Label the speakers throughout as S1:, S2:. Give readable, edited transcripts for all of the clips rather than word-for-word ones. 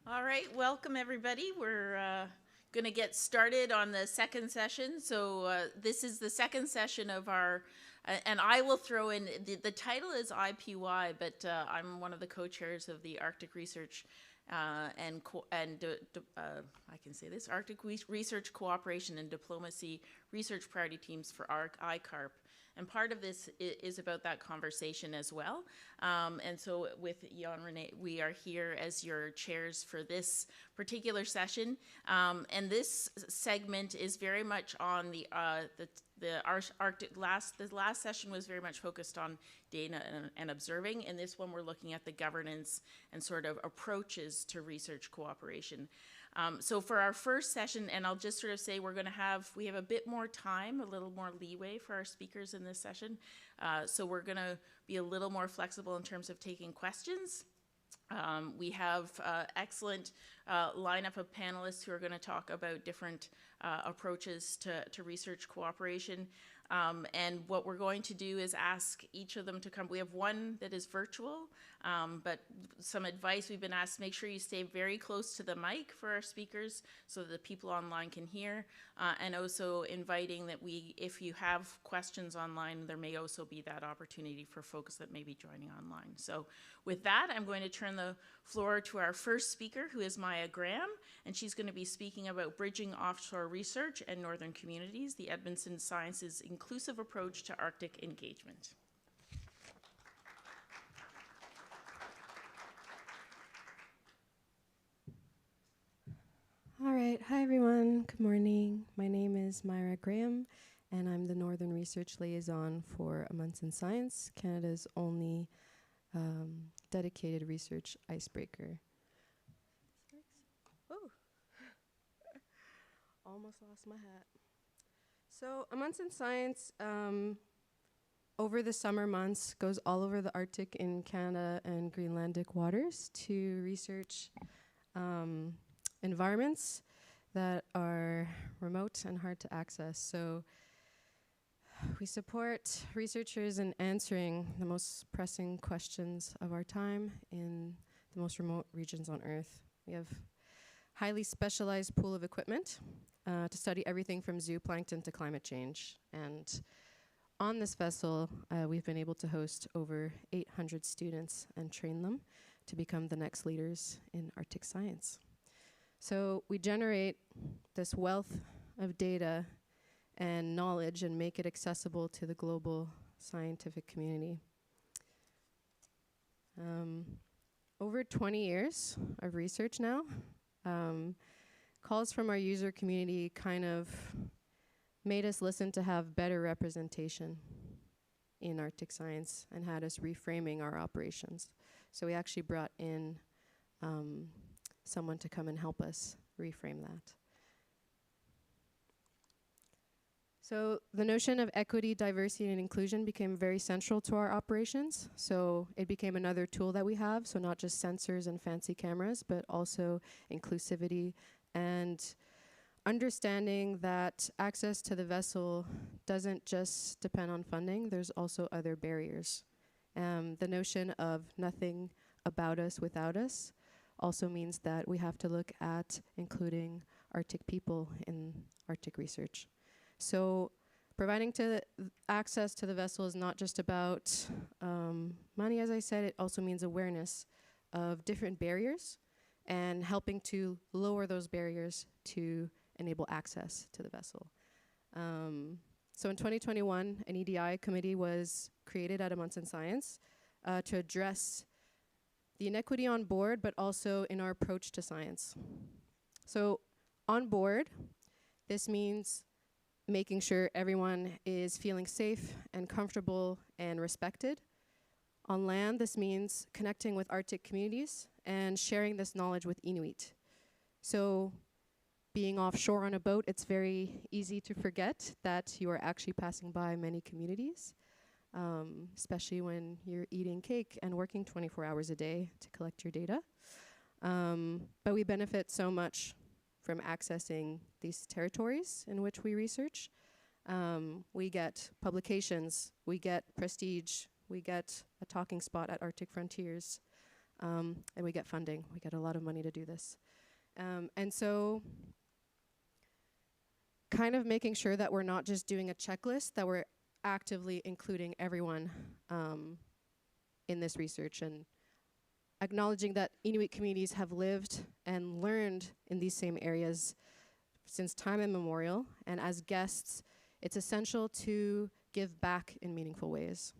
S1: All right, welcome everybody. We're going to get started on the second session. So this is the second session of our, and I will throw in, the title is IPY, but I'm one of the co-chairs of the Arctic Research I can say this, Arctic Research Cooperation and Diplomacy Research Priority Teams for ICARP. And part of this is about that conversation as well. And so with Jan Rene, we are here as your chairs for this particular session. And this segment is very much on the Arctic. The last session was very much focused on data and observing. And this one we're looking at the governance and sort of approaches to research cooperation. So for our first session, and I'll just sort of say we have a bit more time, a little more leeway for our speakers in this session. So we're going to be a little more flexible in terms of taking questions. We have excellent lineup of panelists who are going to talk about different approaches to research cooperation. And what we're going to do is ask each of them to come. We have one that is virtual, but some advice we've been asked, make sure you stay very close to the mic for our speakers so that the people online can hear, and also inviting that if you have questions online, there may also be that opportunity for folks that may be joining online. So with that, I'm going to turn the floor to our first speaker, who is Maya Graham, and she's going to be speaking about bridging offshore research and northern communities, the Edmondson Sciences inclusive approach to Arctic engagement.
S2: All right, hi everyone, good morning. My name is Myra Graham, and I'm the Northern Research Liaison for Amundsen Science, Canada's only dedicated research icebreaker. Oh, almost lost my hat. So Amundsen Science, over the summer months, goes all over the Arctic in Canada and Greenlandic waters to research environments that are remote and hard to access. So we support researchers in answering the most pressing questions of our time in the most remote regions on Earth. We have highly specialized pool of equipment to study everything from zooplankton to climate change. And on this vessel, we've been able to host over 800 students and train them to become the next leaders in Arctic science. So we generate this wealth of data and knowledge and make it accessible to the global scientific community. Over 20 years of research now, calls from our user community kind of made us listen to have better representation in Arctic science and had us reframing our operations. So we actually brought in someone to come and help us reframe that. So the notion of equity, diversity, and inclusion became very central to our operations. So it became another tool that we have. So not just sensors and fancy cameras, but also inclusivity and understanding that access to the vessel doesn't just depend on funding. There's also other barriers. The notion of nothing about us without us also means that we have to look at including Arctic people in Arctic research. So providing access to the vessel is not just about money, as I said. It also means awareness of different barriers and helping to lower those barriers to enable access to the vessel. So in 2021, an EDI committee was created at Amundsen Science to address the inequity on board, but also in our approach to science. So on board, this means making sure everyone is feeling safe and comfortable and respected. On land, this means connecting with Arctic communities and sharing this knowledge with Inuit. So being offshore on a boat, it's very easy to forget that you are actually passing by many communities, especially when you're eating cake and working 24 hours a day to collect your data. But we benefit so much from accessing these territories in which we research. We get publications, we get prestige, we get a talking spot at Arctic Frontiers. and we get funding. We get a lot of money to do this. And so kind of making sure that we're not just doing a checklist, that we're actively including everyone in this research, and acknowledging that Inuit communities have lived and learned in these same areas since time immemorial, and as guests, it's essential to give back in meaningful ways.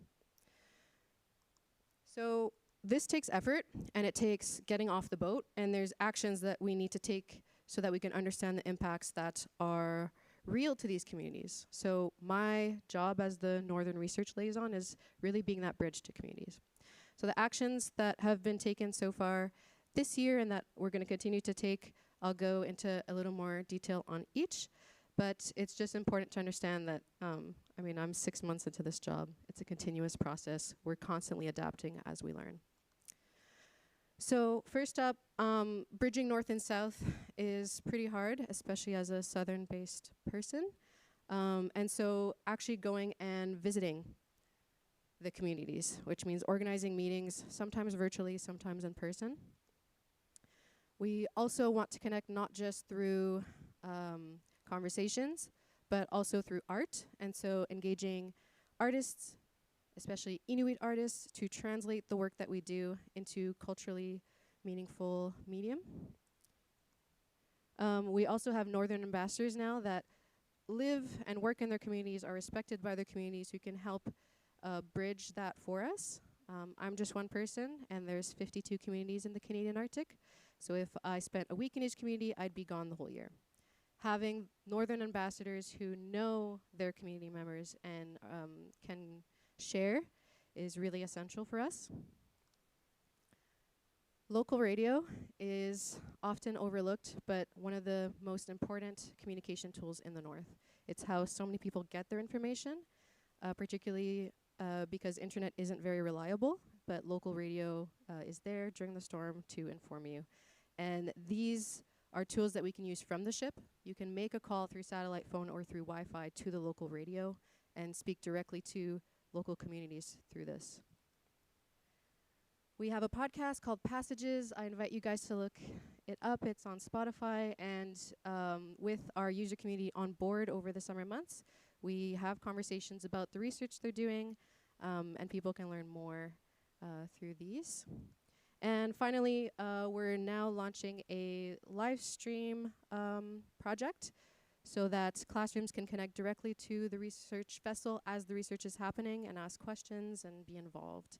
S2: So this takes effort, and it takes getting off the boat, and there's actions that we need to take so that we can understand the impacts that are real to these communities. So my job as the Northern Research Liaison is really being that bridge to communities. So the actions that have been taken so far this year and that we're going to continue to take, I'll go into a little more detail on each, but it's just important to understand that, I mean, I'm 6 months into this job. It's a continuous process. We're constantly adapting as we learn. So first up, bridging north and south is pretty hard, especially as a southern-based person. And so actually going and visiting the communities, which means organizing meetings, sometimes virtually, sometimes in person. We also want to connect not just through conversations, but also through art. And so engaging artists, especially Inuit artists, to translate the work that we do into culturally meaningful medium. We also have Northern ambassadors now that live and work in their communities, are respected by their communities, who can help bridge that for us. I'm just one person, and there's 52 communities in the Canadian Arctic. So if I spent a week in each community, I'd be gone the whole year. Having Northern ambassadors who know their community members and can share is really essential for us. Local radio is often overlooked, but one of the most important communication tools in the North. It's how so many people get their information, particularly because internet isn't very reliable, but local radio is there during the storm to inform you. And these are tools that we can use from the ship. You can make a call through satellite phone or through Wi-Fi to the local radio and speak directly to local communities through this. We have a podcast called Passages. I invite you guys to look it up. It's on Spotify, and with our user community on board over the summer months, we have conversations about the research they're doing, and people can learn more through these. And finally, we're now launching a live stream project so that classrooms can connect directly to the research vessel as the research is happening and ask questions and be involved.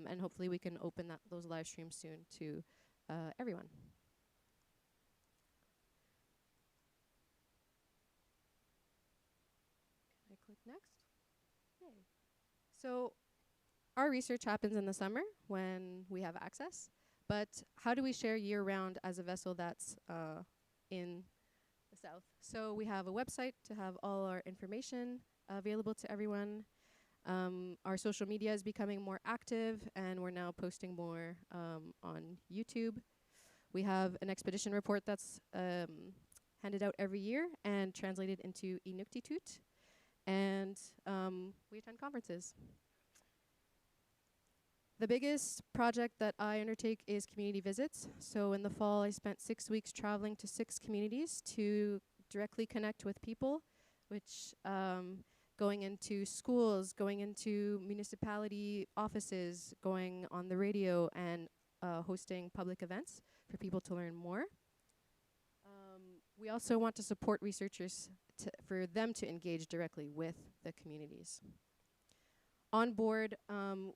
S2: And hopefully we can open those live streams soon to everyone. Can I click next? Yay. So our research happens in the summer when we have access, but how do we share year-round as a vessel that's in the south? So we have a website to have all our information available to everyone. Our social media is becoming more active, and we're now posting more on YouTube. We have an expedition report that's handed out every year and translated into Inuktitut, and we attend conferences. The biggest project that I undertake is community visits. So in the fall, I spent 6 weeks traveling to 6 communities to directly connect with people, which going into schools, going into municipality offices, going on the radio, and hosting public events for people to learn more. We also want to support researchers for them to engage directly with the communities. On board,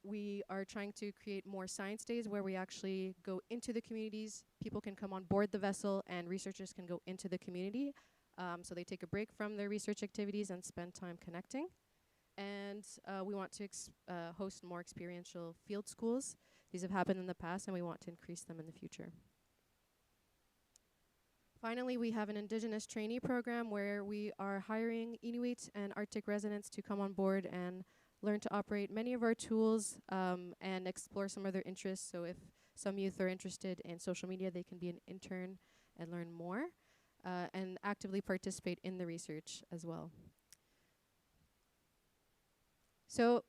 S2: we are trying to create more science days where we actually go into the communities. People can come on board the vessel, and researchers can go into the community. So they take a break from their research activities and spend time connecting. And we want to host more experiential field schools. These have happened in the past, and we want to increase them in the future. Finally, we have an Indigenous trainee program where we are hiring Inuit and Arctic residents to come on board and learn to operate many of our tools and explore some of their interests. So if some youth are interested in social media, they can be an intern and learn more and actively participate in the research as well. So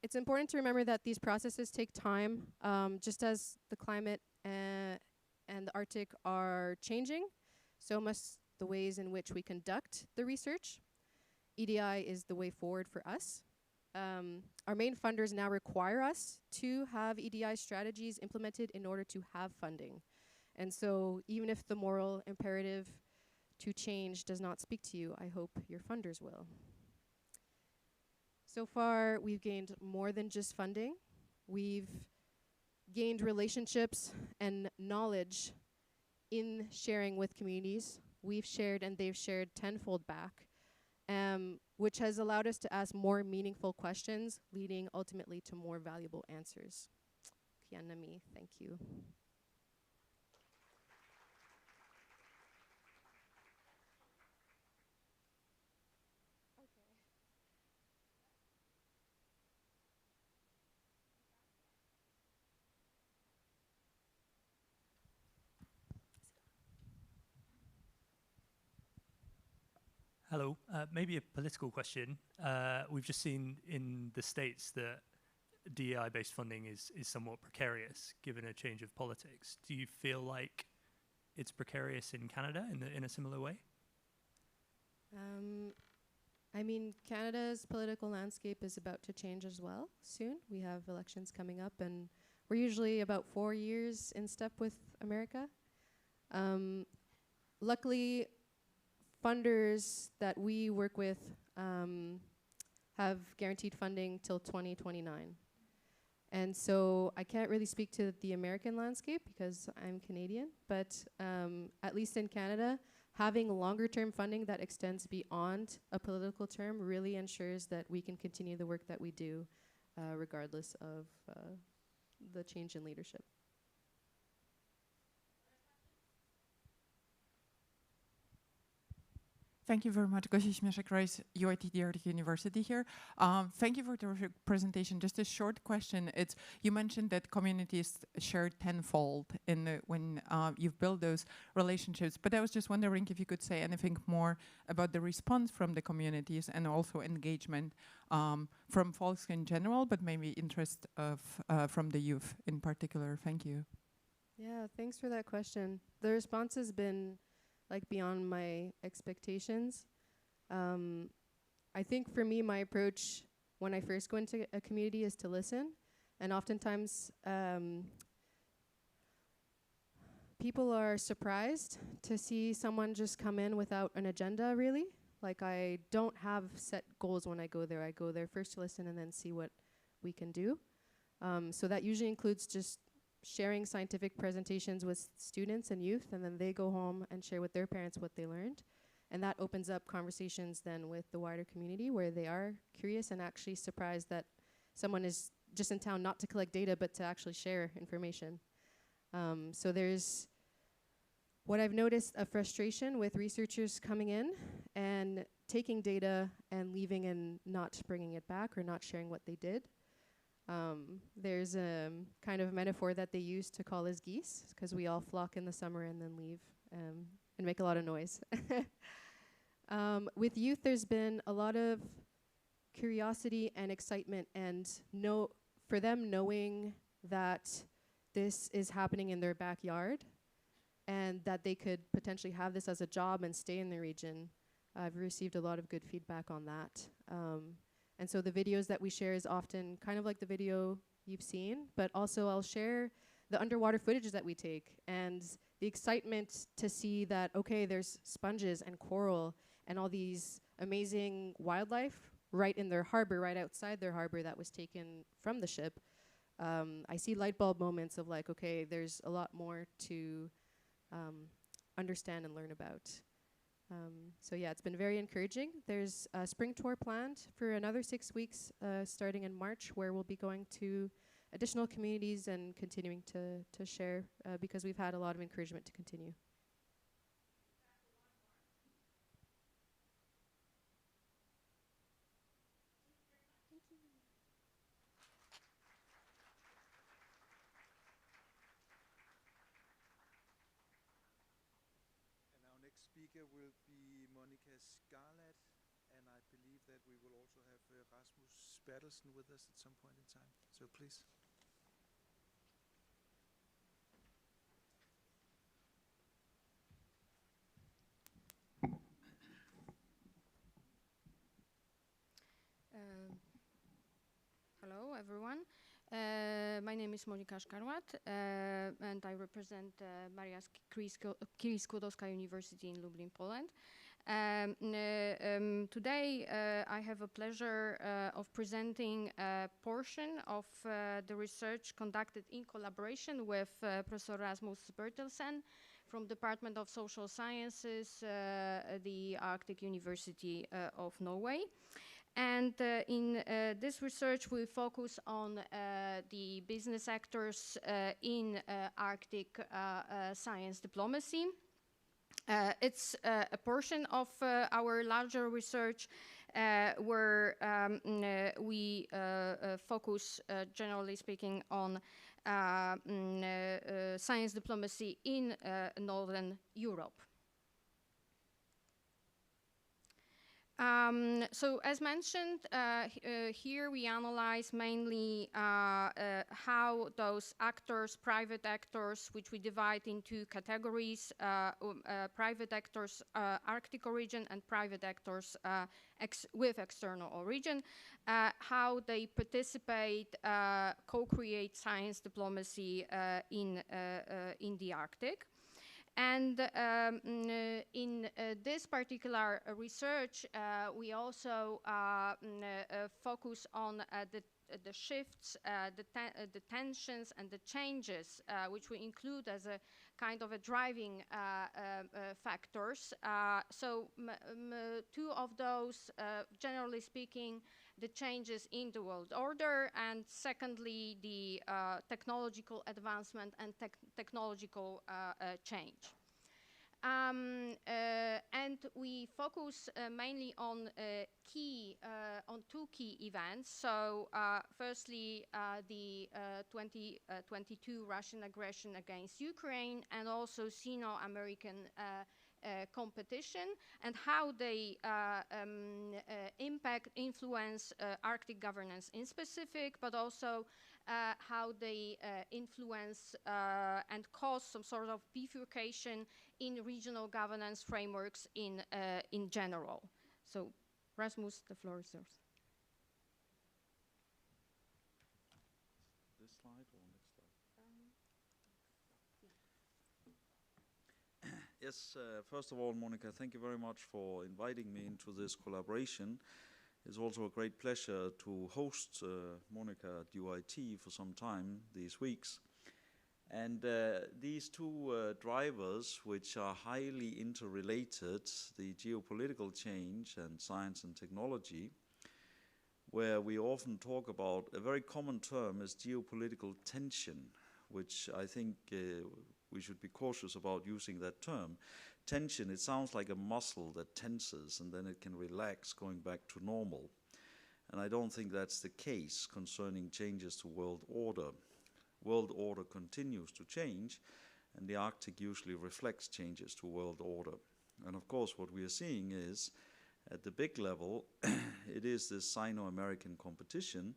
S2: it's important to remember that these processes take time, just as the climate and the Arctic are changing, so must the ways in which we conduct the research. EDI is the way forward for us. Our main funders now require us to have EDI strategies implemented in order to have funding. And so even if the moral imperative to change does not speak to you, I hope your funders will. So far, we've gained more than just funding. We've gained relationships and knowledge in sharing with communities. We've shared and they've shared tenfold back, which has allowed us to ask more meaningful questions, leading ultimately to more valuable answers. Kianami, thank you.
S3: Hello, maybe a political question. We've just seen in the States that DEI-based funding is somewhat precarious given a change of politics. Do you feel like it's precarious in Canada in a similar way?
S2: I mean, Canada's political landscape is about to change as well soon. We have elections coming up, and we're usually about 4 years in step with America. Luckily, funders that we work with have guaranteed funding till 2029. And so I can't really speak to the American landscape because I'm Canadian, but at least in Canada, having longer term funding that extends beyond a political term really ensures that we can continue the work that we do regardless of the change in leadership.
S4: Thank you very much, Gosia Śmieszek-Rice, UIT University here. Thank you for the presentation. Just a short question. You mentioned that communities shared tenfold when you've built those relationships, but I was just wondering if you could say anything more about the response from the communities and also engagement from folks in general, but maybe interest from the youth in particular. Thank you.
S2: Yeah, thanks for that question. The response has been like beyond my expectations. I think for me, my approach when I first go into a community is to listen. And oftentimes, people are surprised to see someone just come in without an agenda, really. Like, I don't have set goals when I go there. I go there first to listen and then see what we can do. So that usually includes just sharing scientific presentations with students and youth, and then they go home and share with their parents what they learned. And that opens up conversations then with the wider community where they are curious and actually surprised that someone is just in town not to collect data but to actually share information. So there's what I've noticed, a frustration with researchers coming in and taking data and leaving and not bringing it back or not sharing what they did. There's a kind of metaphor that they use to call us geese, because we all flock in the summer and then leave and make a lot of noise. With youth, there's been a lot of curiosity and excitement, and for them knowing that this is happening in their backyard and that they could potentially have this as a job and stay in the region. I've received a lot of good feedback on that. And so the videos that we share is often kind of like the video you've seen, but also I'll share the underwater footage that we take and the excitement to see that, okay, there's sponges and coral and all these amazing wildlife right in their harbor, right outside their harbor that was taken from the ship. I see light bulb moments of like, okay, there's a lot more to understand and learn about. So yeah, it's been very encouraging. There's a spring tour planned for another 6 weeks, starting in March, where we'll be going to additional communities and continuing to share because we've had a lot of encouragement to continue.
S5: And our next speaker will be Monica Scarlett, and I believe that we will also have Rasmus Bertelsen with us at some point in time. So please.
S6: Hello, everyone. My name is Monika Szkarłat, and I represent Maria Curie-Skłodowska University in Lublin, Poland. Today, I have a pleasure of presenting a portion of the research conducted in collaboration with Professor Rasmus Bertelsen from Department of Social Sciences, the Arctic University of Norway. And in this research, we focus on the business actors in Arctic science diplomacy. It's a portion of our larger research where we focus, generally speaking, on science diplomacy in Northern Europe. So as mentioned, here we analyze mainly how those actors, private actors, which we divide into categories, private actors Arctic origin and private actors with external origin, how they participate, co-create science diplomacy in the Arctic. And in this particular research, we also focus on the shifts, the tensions and the changes, which we include as a kind of a driving factors. So two of those, generally speaking, the changes in the world order, and secondly, the technological advancement and technological change. And we focus mainly on two key events. So firstly, the 2022 Russian aggression against Ukraine, and also Sino-American competition, and how they influence Arctic governance in specific, but also how they influence and cause some sort of bifurcation in regional governance frameworks in general. So, Rasmus, the floor is yours.
S7: This slide or next slide? Yes, first of all, Monica, thank you very much for inviting me into this collaboration. It's also a great pleasure to host Monica at UIT for some time these weeks. And these two drivers, which are highly interrelated, the geopolitical change and science and technology, where we often talk about a very common term as geopolitical tension, which I think we should be cautious about using that term. Tension, it sounds like a muscle that tenses and then it can relax going back to normal. And I don't think that's the case concerning changes to world order. World order continues to change, and the Arctic usually reflects changes to world order. And of course, what we are seeing is, at the big level, it is this Sino-American competition,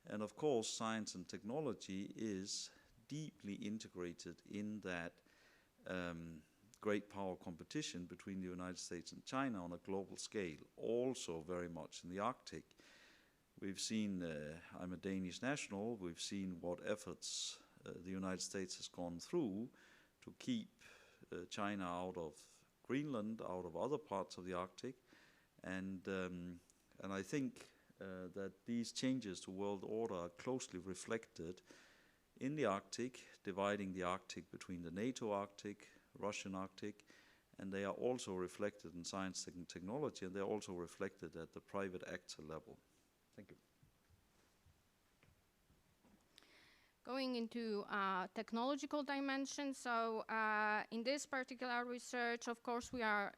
S7: and of course, science and technology is deeply integrated in that great power competition between the United States and China on a global scale, also very much in the Arctic. We've seen, I'm a Danish national, we've seen what efforts the United States has gone through to keep China out of Greenland, out of other parts of the Arctic. And I think that these changes to world order are closely reflected in the Arctic, dividing the Arctic between the NATO Arctic, Russian Arctic, and they are also reflected in science and technology, and they're also reflected at the private actor level. Thank you.
S6: Going into technological dimensions, so in this particular research, of course, we are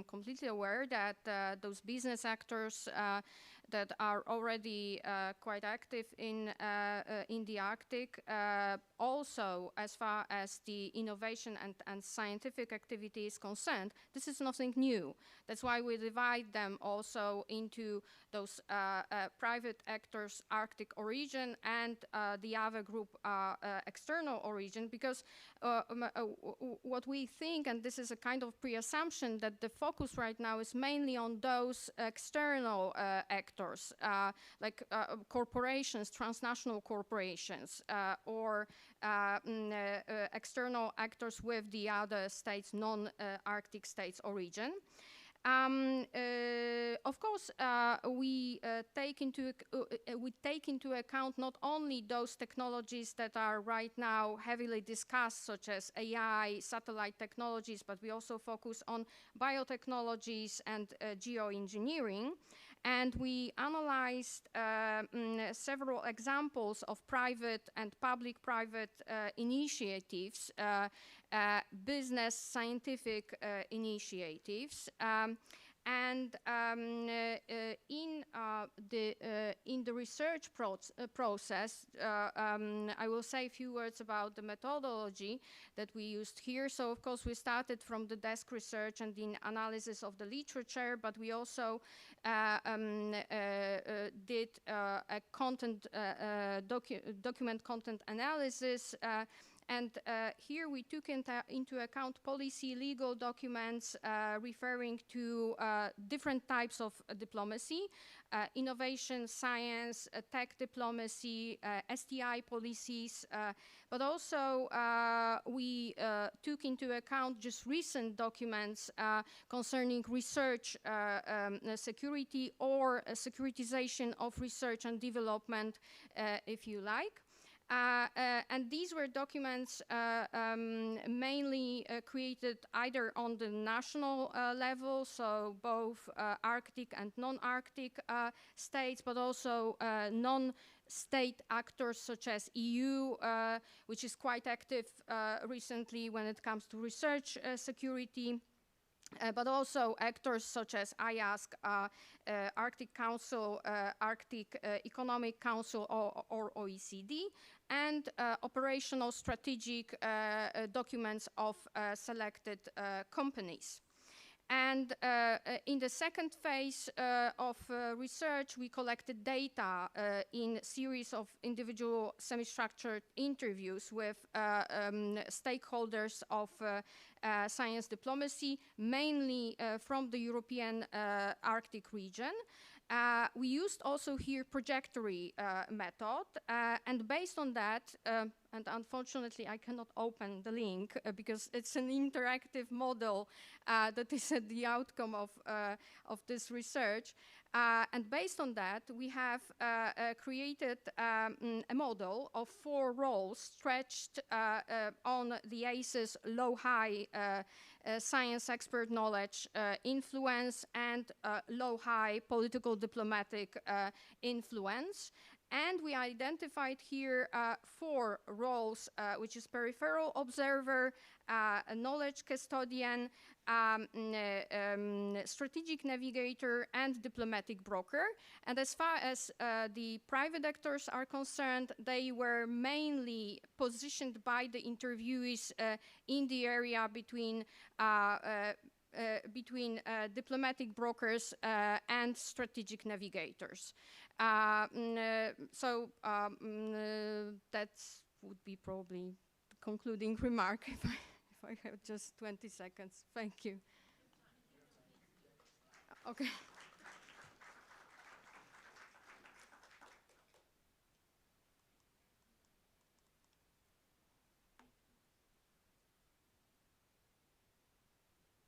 S6: completely aware that those business actors, that are already quite active in the Arctic. Also, as far as the innovation and scientific activity is concerned, this is nothing new. That's why we divide them also into those private actors, Arctic origin, and the other group, external origin, because what we think, and this is a kind of pre-assumption, that the focus right now is mainly on those external actors, like corporations, transnational corporations, or external actors with the other states, non-Arctic states origin. Of course, we take into account not only those technologies that are right now heavily discussed, such as AI, satellite technologies, but we also focus on biotechnologies and geoengineering. And we analyzed several examples of private and public-private initiatives, business scientific initiatives. In the research process, I will say a few words about the methodology that we used here. So, of course, we started from the desk research and the analysis of the literature, but we also did a document content analysis. And here we took into account policy, legal documents referring to different types of diplomacy, innovation, science, tech diplomacy, STI policies, but also we took into account just recent documents concerning research security or securitization of research and development, if you like. And these were documents mainly created either on the national level, so both Arctic and non-Arctic states, but also non-state actors such as EU, which is quite active recently when it comes to research security. But also actors such as IASC, Arctic Council, Arctic Economic Council, or OECD, and operational strategic documents of selected companies. And in the second phase of research, we collected data in a series of individual semi-structured interviews with stakeholders of science diplomacy, mainly from the European Arctic region. We used also here trajectory method, and based on that, and unfortunately I cannot open the link because it's an interactive model that is the outcome of this research. And based on that, we have created a model of 4 roles stretched on the ACES low-high science expert knowledge influence and low-high political diplomatic influence. And we identified here 4 roles, which is peripheral observer, a knowledge custodian, strategic navigator, and diplomatic broker. And as far as the private actors are concerned, they were mainly positioned by the interviewees in the area between diplomatic brokers and strategic navigators. That would be probably the concluding remark if I have just 20 seconds. Thank you. Okay.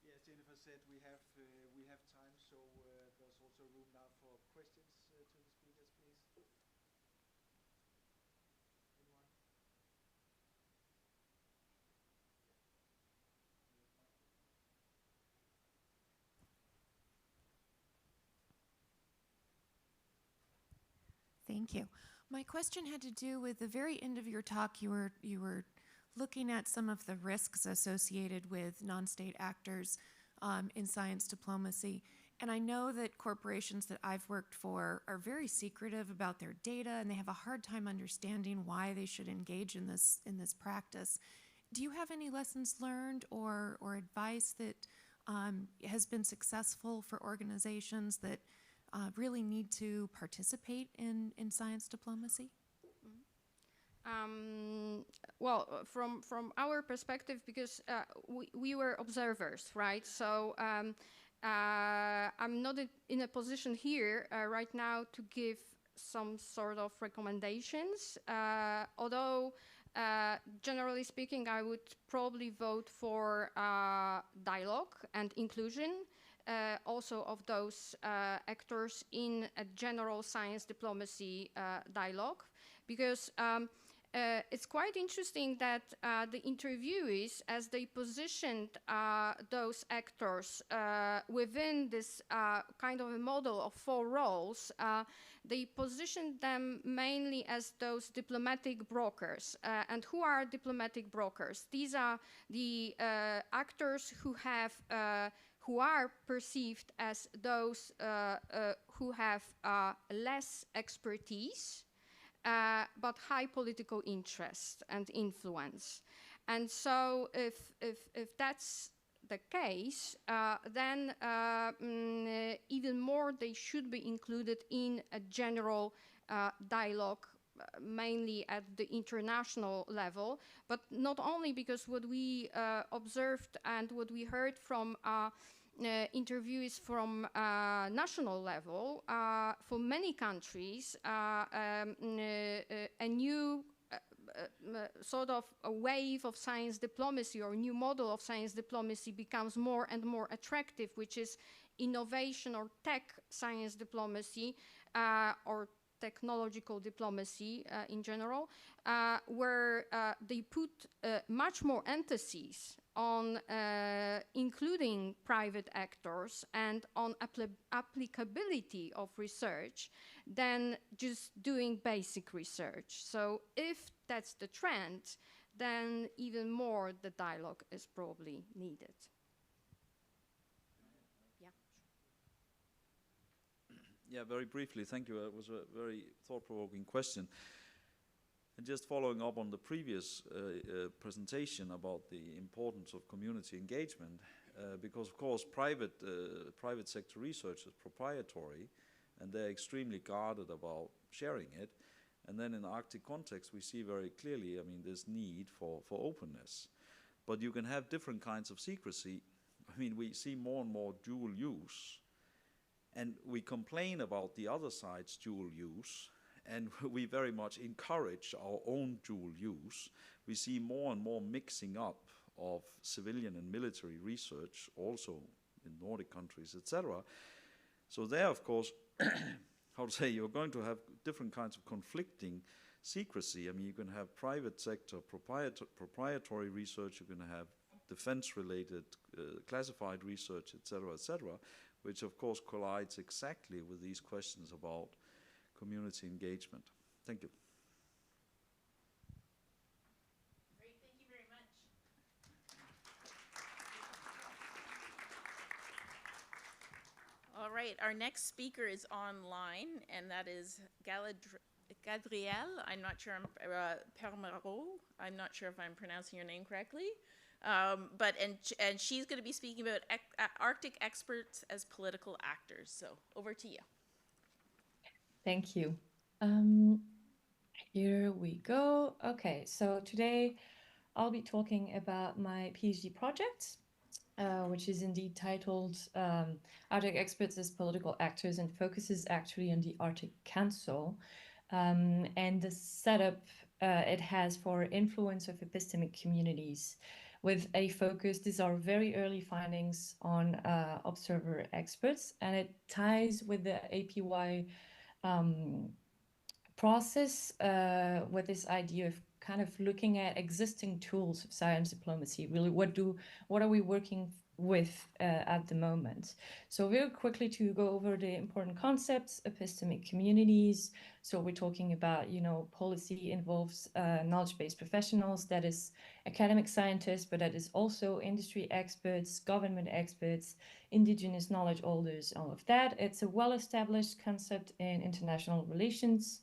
S5: Yes, Jennifer said we have time, so there's also room now for questions to the speakers, please. Anyone?
S8: Thank you. My question had to do with the very end of your talk. You were looking at some of the risks associated with non-state actors in science diplomacy. And I know that corporations that I've worked for are very secretive about their data, and they have a hard time understanding why they should engage in this practice. Do you have any lessons learned or advice that has been successful for organizations that really need to participate in science diplomacy?
S6: Well, from our perspective, because we were observers, right? So I'm not in a position here right now to give some sort of recommendations, although generally speaking, I would probably vote for dialogue and inclusion also of those actors in a general science diplomacy dialogue, because it's quite interesting that the interviewees, as they positioned those actors within this kind of a model of 4 roles, they positioned them mainly as those diplomatic brokers. And who are diplomatic brokers? These are the actors who are perceived as those who have less expertise, but high political interest and influence. And so if that's the case, then even more they should be included in a general dialogue, mainly at the international level, but not only, because what we observed and what we heard from interviews from national level, for many countries, a new sort of a wave of science diplomacy or new model of science diplomacy becomes more and more attractive, which is innovation or tech science diplomacy, or technological diplomacy in general, where they put much more emphasis on including private actors and on applicability of research than just doing basic research. So if that's the trend, then even more the dialogue is probably needed.
S7: Yeah, very briefly, thank you. It was a very thought-provoking question. And just following up on the previous presentation about the importance of community engagement, because of course private sector research is proprietary, and they're extremely guarded about sharing it. And then in the Arctic context, we see very clearly, I mean, this need for openness. But you can have different kinds of secrecy. I mean, we see more and more dual use. And we complain about the other side's dual use, and we very much encourage our own dual use. We see more and more mixing up of civilian and military research, also in Nordic countries, etc. So there, of course, how to say, you're going to have different kinds of conflicting secrecy. I mean, you can have private sector proprietary research, you can have defense-related classified research, etc., which of course collides exactly with these questions about community engagement. Thank you.
S1: Great, thank you very much. All right, our next speaker is online, and that is Gadriel. I'm not sure, Permero. I'm not sure if I'm pronouncing your name correctly. And she's going to be speaking about Arctic experts as political actors. So over to you.
S9: Thank you. Here we go. Okay, so today I'll be talking about my PhD project, which is indeed titled Arctic Experts as Political Actors, and focuses actually on the Arctic Council and the setup it has for influence of epistemic communities, with a focus. These are very early findings on observer experts, and it ties with the IPY process with this idea of kind of looking at existing tools of science diplomacy. Really, what are we working with at the moment. So very quickly to go over the important concepts, epistemic communities. So we're talking about, policy involves knowledge-based professionals, that is academic scientists, but that is also industry experts, government experts, indigenous knowledge holders, all of that. It's a well-established concept in international relations.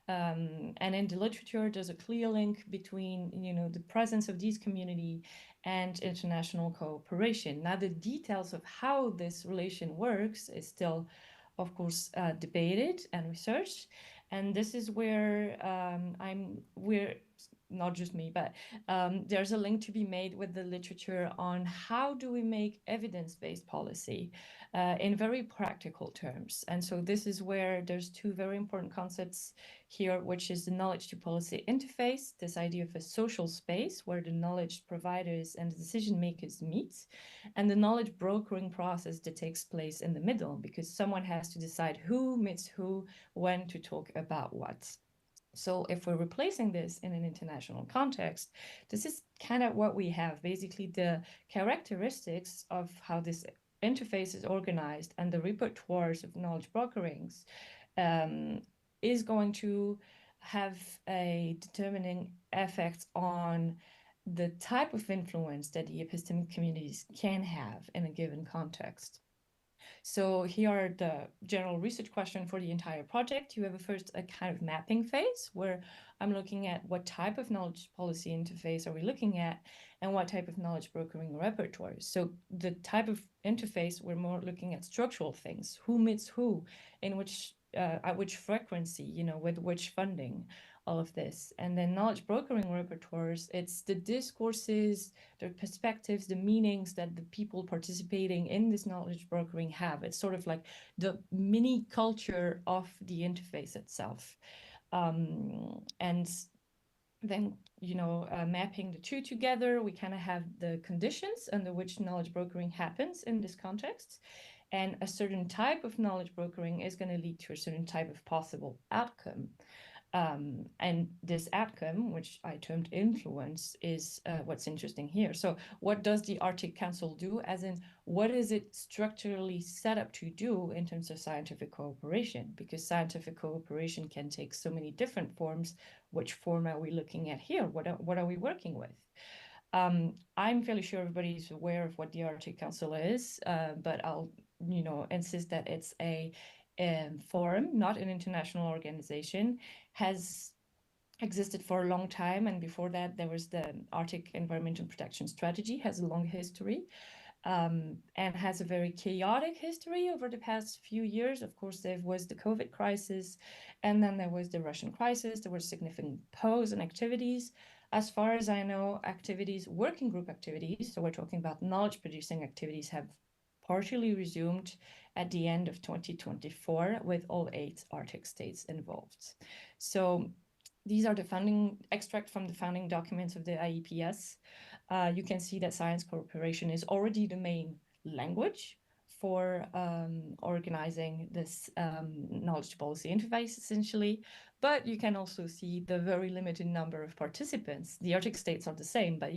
S9: And in the literature, there's a clear link between, the presence of these community and international cooperation. Now, the details of how this relation works is still, of course, debated and researched. And this is where we're not just me, but there's a link to be made with the literature on how do we make evidence-based policy in very practical terms. And so this is where there's two very important concepts here, which is the knowledge to policy interface, this idea of a social space where the knowledge providers and the decision makers meet, and the knowledge brokering process that takes place in the middle, because someone has to decide who meets who, when to talk about what. So if we're replacing this in an international context, this is kind of what we have, basically the characteristics of how this interface is organized and the repertoires of knowledge brokerings is going to have a determining effect on the type of influence that the epistemic communities can have in a given context. So here are the general research question for the entire project. You have first a kind of mapping phase where I'm looking at what type of knowledge policy interface are we looking at and what type of knowledge brokering repertoires. So the type of interface, we're more looking at structural things, who meets who, in which at which frequency, with which funding, all of this. And then knowledge brokering repertoires, it's the discourses, the perspectives, the meanings that the people participating in this knowledge brokering have. It's sort of like the mini culture of the interface itself. And then, mapping the two together, we kind of have the conditions under which knowledge brokering happens in this context. And a certain type of knowledge brokering is going to lead to a certain type of possible outcome. And this outcome, which I termed influence, is what's interesting here. So what does the Arctic Council do? As in, what is it structurally set up to do in terms of scientific cooperation? Because scientific cooperation can take so many different forms. Which form are we looking at here? What are we working with? I'm fairly sure everybody's aware of what the Arctic Council is, but I'll, insist that it's a forum, not an international organization, has existed for a long time. And before that, there was the Arctic Environmental Protection Strategy, has a long history. And has a very chaotic history over the past few years. Of course, there was the COVID crisis, and then there was the Russian crisis. There were significant pause and activities. As far as I know, working group activities, so we're talking about knowledge producing activities, have partially resumed at the end of 2024 with all 8 Arctic states involved. So these are the founding extract from the founding documents of the IEPS. You can see that science cooperation is already the main language for organizing this knowledge policy interface, essentially. But you can also see the very limited number of participants. The Arctic states are the same, but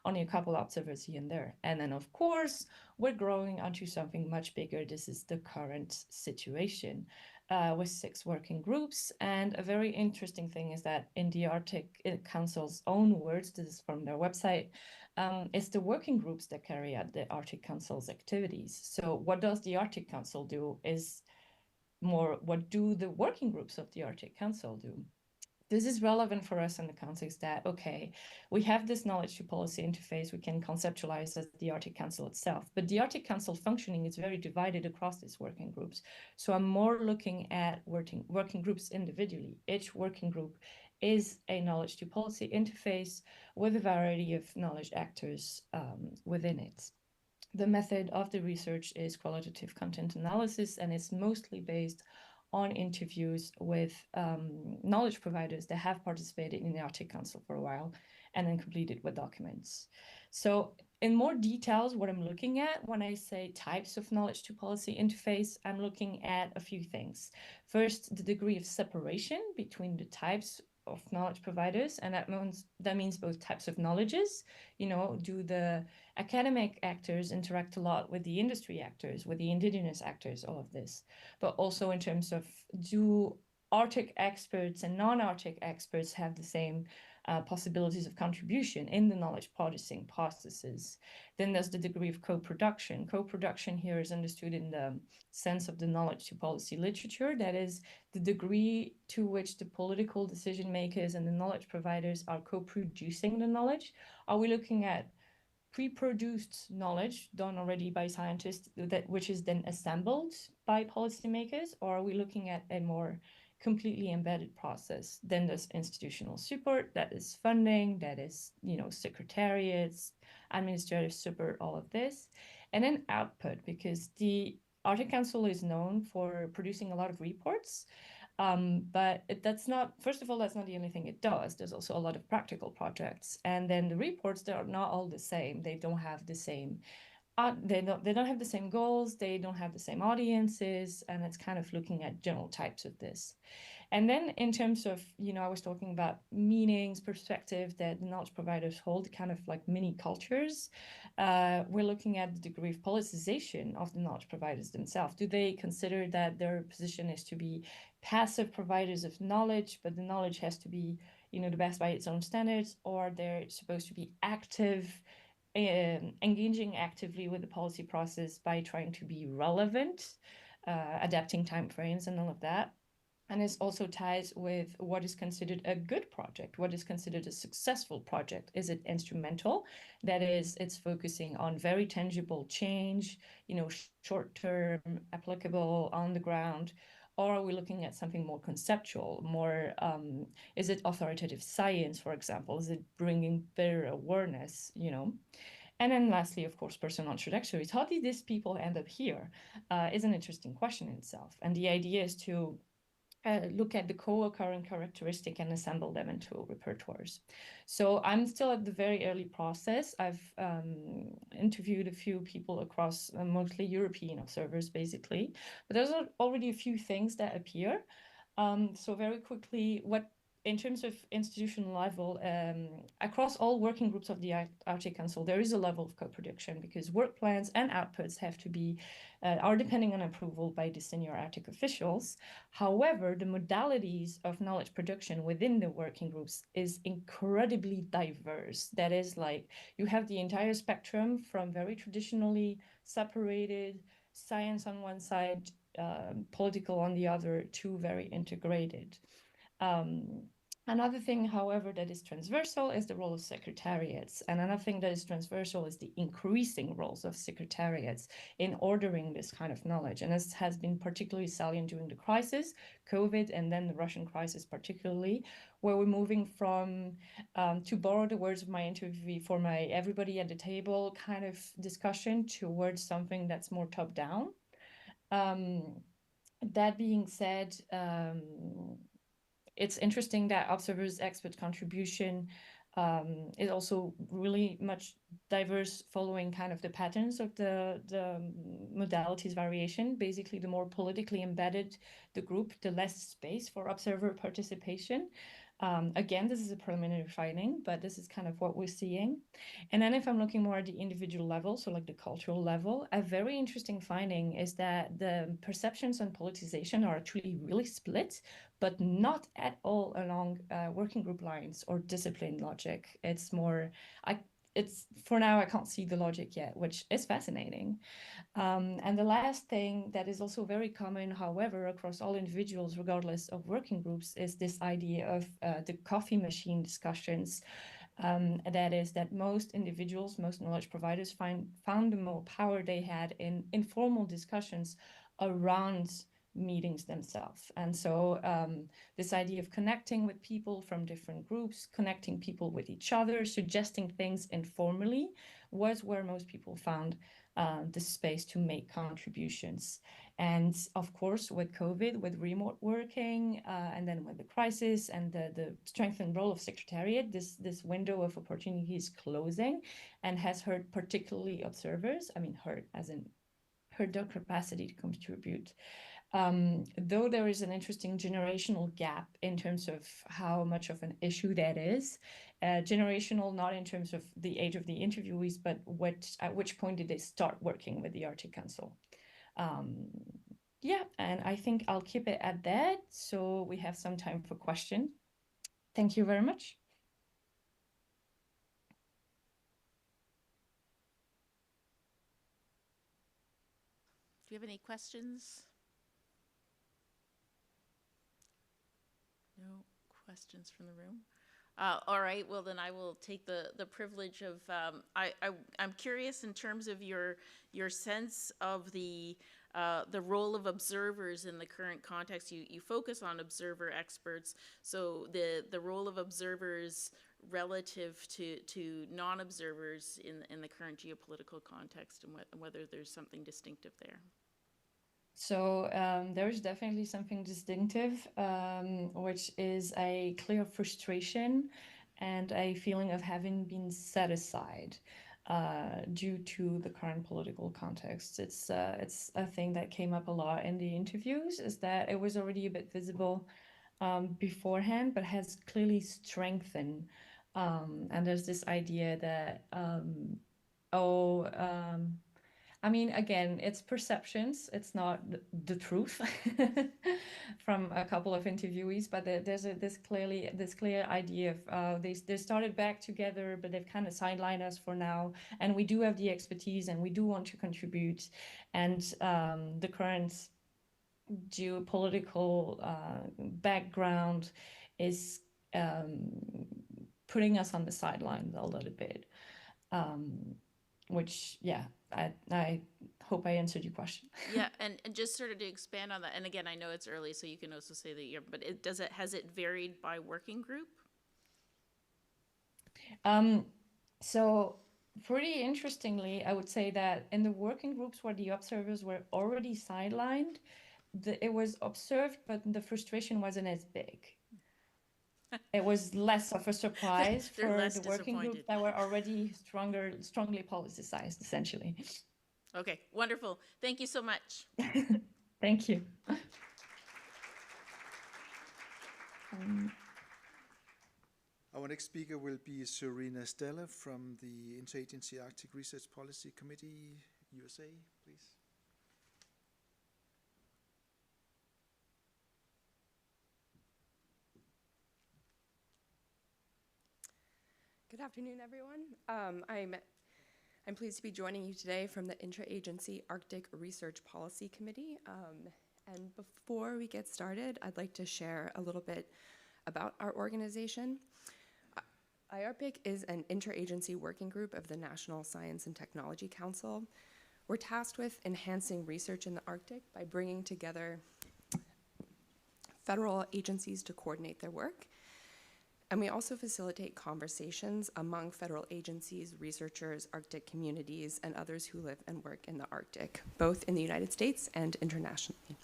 S9: only a couple observers here and there. And then, of course, we're growing onto something much bigger. This is the current situation. With 6 working groups. And a very interesting thing is that in the Arctic Council's own words, this is from their website, it's the working groups that carry out the Arctic Council's activities. So what does the Arctic Council do is more, what do the working groups of the Arctic Council do? This is relevant for us in the context that, okay, we have this knowledge to policy interface we can conceptualize as the Arctic Council itself, but the Arctic Council functioning is very divided across these working groups. So I'm more looking at working groups individually. Each working group is a knowledge to policy interface with a variety of knowledge actors within it. The method of the research is qualitative content analysis, and it's mostly based on interviews with knowledge providers that have participated in the Arctic Council for a while and then completed with documents. So in more details, what I'm looking at when I say types of knowledge to policy interface, I'm looking at a few things. First, the degree of separation between the types of knowledge providers, and that means both types of knowledges. Do the academic actors interact a lot with the industry actors, with the indigenous actors, all of this, but also in terms of, do Arctic experts and non-Arctic experts have the same possibilities of contribution in the knowledge producing processes? Then there's the degree of co-production. Co-production here is understood in the sense of the knowledge to policy literature. That is the degree to which the political decision makers and the knowledge providers are co-producing the knowledge. Are we looking at pre-produced knowledge done already by scientists which is then assembled by policymakers, or are we looking at a more completely embedded process? Then there's institutional support, that is funding, that is, secretariats, administrative support, all of this. And then output, because the Arctic Council is known for producing a lot of reports. But that's not, first of all, that's not the only thing it does. There's also a lot of practical projects. And then the reports, they are not all the same. They don't have the same, they don't have the same goals. They don't have the same audiences. And it's kind of looking at general types of this. And then in terms of, I was talking about meanings, perspective that the knowledge providers hold, kind of like mini cultures. We're looking at the degree of politicization of the knowledge providers themselves. Do they consider that their position is to be passive providers of knowledge, but the knowledge has to be, the best by its own standards, or they're supposed to be active, engaging actively with the policy process by trying to be relevant, adapting timeframes and all of that? And this also ties with what is considered a good project, what is considered a successful project. Is it instrumental? That is, it's focusing on very tangible change, short-term, applicable, on the ground. Or are we looking at something more conceptual, more, is it authoritative science, for example? Is it bringing better awareness, And then lastly, of course, personal introductories. How did these people end up here? Is an interesting question in itself. And the idea is to look at the co-occurring characteristic and assemble them into repertoires. So I'm still at the very early process. I've interviewed a few people across mostly European observers, basically. But there's already a few things that appear. So very quickly, in terms of institutional level, across all working groups of the Arctic Council, there is a level of co-production because work plans and outputs have to be, are depending on approval by the senior Arctic officials. However, the modalities of knowledge production within the working groups is incredibly diverse. That is, like, you have the entire spectrum from very traditionally separated, science on one side, political on the other, to very integrated. Another thing, however, that is transversal is the role of secretariats. And another thing that is transversal is the increasing roles of secretariats in ordering this kind of knowledge. And this has been particularly salient during the crisis, COVID, and then the Russian crisis particularly, where we're moving from, to borrow the words of my interview for my everybody at the table kind of discussion, towards something that's more top down. That being said, it's interesting that observers' expert contribution is also really much diverse, following kind of the patterns of the modalities variation. Basically, the more politically embedded the group, the less space for observer participation. Again, this is a preliminary finding, but this is kind of what we're seeing. And then if I'm looking more at the individual level, so like the cultural level, a very interesting finding is that the perceptions on politicization are actually really split, but not at all along working group lines or discipline logic. It's more, for now, I can't see the logic yet, which is fascinating. And the last thing that is also very common, however, across all individuals, regardless of working groups, is this idea of the coffee machine discussions. That is that most individuals, most knowledge providers found the more power they had in informal discussions around meetings themselves. And so this idea of connecting with people from different groups, connecting people with each other, suggesting things informally, was where most people found the space to make contributions. And of course, with COVID, with remote working, and then with the crisis and the strengthened role of secretariat, this window of opportunity is closing and has hurt particularly observers. I mean, hurt as in hurt their capacity to contribute. Though there is an interesting generational gap in terms of how much of an issue that is. Generational, not in terms of the age of the interviewees, but at which point did they start working with the Arctic Council? Yeah, and I think I'll keep it at that, so we have some time for question. Thank you very much.
S1: Do you have any questions? No questions from the room? All right, well then I will take the privilege of, I'm curious in terms of your sense of the role of observers in the current context. You focus on observer experts, so the role of observers relative to non-observers in the current geopolitical context, and whether there's something distinctive there.
S9: So there's definitely something distinctive, which is a clear frustration and a feeling of having been set aside due to the current political context. It's a thing that came up a lot in the interviews, is that it was already a bit visible beforehand, but has clearly strengthened. And there's this idea that, I mean, again, it's perceptions. It's not the truth from a couple of interviewees, but there's this clear idea of they started back together, but they've kind of sidelined us for now, and we do have the expertise, and we do want to contribute, and the current geopolitical background is putting us on the sidelines a little bit. Which, yeah, I hope I answered your question.
S1: Yeah, and just sort of to expand on that, and again, I know it's early, so you can also say that you're, but has it varied by working group?
S9: So pretty interestingly, I would say that in the working groups where the observers were already sidelined, it was observed, but the frustration wasn't as big. It was less of a surprise for the working groups that were already strongly politicized, essentially.
S1: Okay, wonderful. Thank you so much.
S9: Thank you.
S5: Our next speaker will be Serena Stella from the Interagency Arctic Research Policy Committee, USA, please.
S10: Good afternoon, everyone. I'm pleased to be joining you today from the Interagency Arctic Research Policy Committee. And before we get started, I'd like to share a little bit about our organization. IARPIC is an interagency working group of the National Science and Technology Council. We're tasked with enhancing research in the Arctic by bringing together federal agencies to coordinate their work. And we also facilitate conversations among federal agencies, researchers, Arctic communities, and others who live and work in the Arctic, both in the United States and internationally.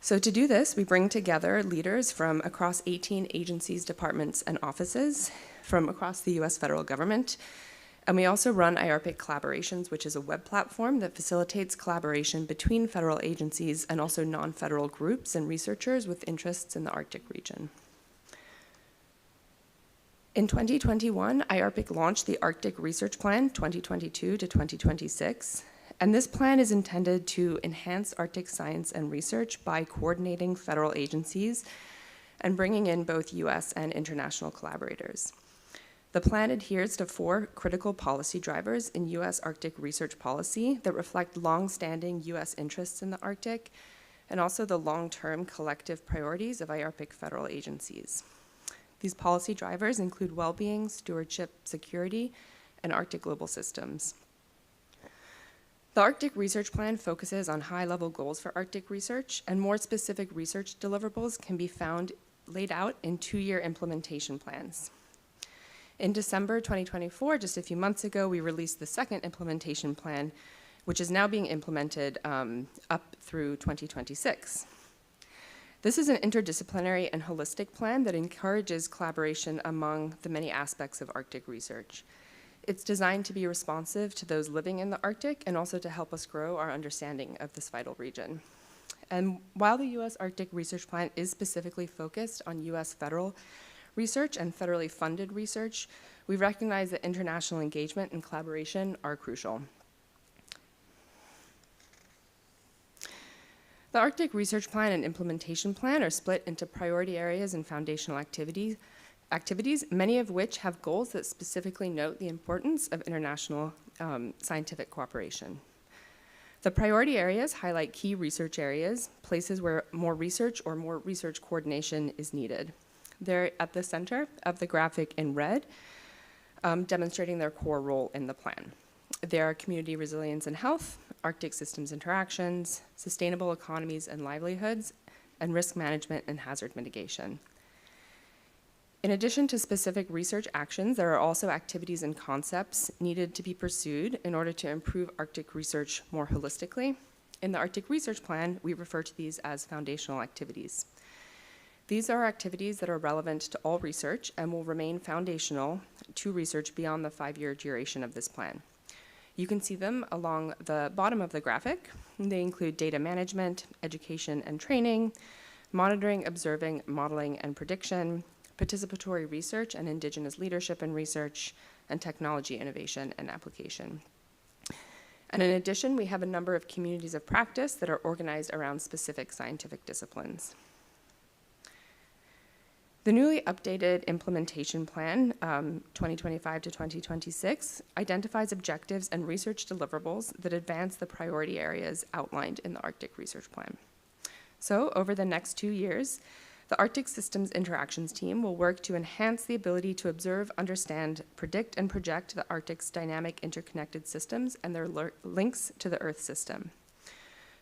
S10: So to do this, we bring together leaders from across 18 agencies, departments, and offices from across the US federal government. And we also run IARPIC Collaborations, which is a web platform that facilitates collaboration between federal agencies and also non-federal groups and researchers with interests in the Arctic region. In 2021, IARPIC launched the Arctic Research Plan 2022 to 2026, and this plan is intended to enhance Arctic science and research by coordinating federal agencies and bringing in both US and international collaborators. The plan adheres to 4 critical policy drivers in US Arctic research policy that reflect long-standing US interests in the Arctic and also the long-term collective priorities of IARPIC federal agencies. These policy drivers include well-being, stewardship, security, and Arctic global systems. The Arctic Research Plan focuses on high-level goals for Arctic research, and more specific research deliverables can be found laid out in 2-year implementation plans. In December 2024, just a few months ago, we released the second implementation plan, which is now being implemented up through 2026. This is an interdisciplinary and holistic plan that encourages collaboration among the many aspects of Arctic research. It's designed to be responsive to those living in the Arctic and also to help us grow our understanding of this vital region. And while the U.S. Arctic Research Plan is specifically focused on U.S. federal research and federally funded research, we recognize that international engagement and collaboration are crucial. The Arctic Research Plan and Implementation Plan are split into priority areas and foundational activities, many of which have goals that specifically note the importance of international scientific cooperation. The priority areas highlight key research areas, places where more research or more research coordination is needed. They're at the center of the graphic in red, demonstrating their core role in the plan. There are community resilience and health, Arctic systems interactions, sustainable economies and livelihoods, and risk management and hazard mitigation. In addition to specific research actions, there are also activities and concepts needed to be pursued in order to improve Arctic research more holistically. In the Arctic Research Plan, we refer to these as foundational activities. These are activities that are relevant to all research and will remain foundational to research beyond the 5-year duration of this plan. You can see them along the bottom of the graphic. They include data management, education and training, monitoring, observing, modeling, and prediction, participatory research and Indigenous leadership and research, and technology innovation and application. And in addition, we have a number of communities of practice that are organized around specific scientific disciplines. The newly updated implementation plan, 2025 to 2026, identifies objectives and research deliverables that advance the priority areas outlined in the Arctic Research Plan. So, over the next 2 years, the Arctic Systems Interactions Team will work to enhance the ability to observe, understand, predict, and project the Arctic's dynamic interconnected systems and their links to the Earth system.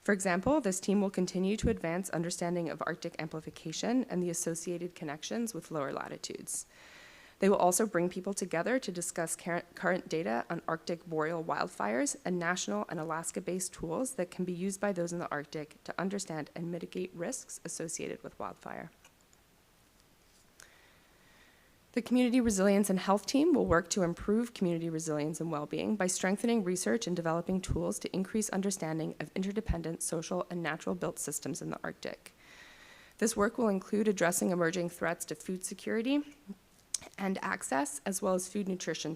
S10: For example, this team will continue to advance understanding of Arctic amplification and the associated connections with lower latitudes. They will also bring people together to discuss current data on Arctic boreal wildfires and national and Alaska-based tools that can be used by those in the Arctic to understand and mitigate risks associated with wildfire. The Community Resilience and Health Team will work to improve community resilience and well-being by strengthening research and developing tools to increase understanding of interdependent social and natural-built systems in the Arctic. This work will include addressing emerging threats to food security and access, as well as food and nutrition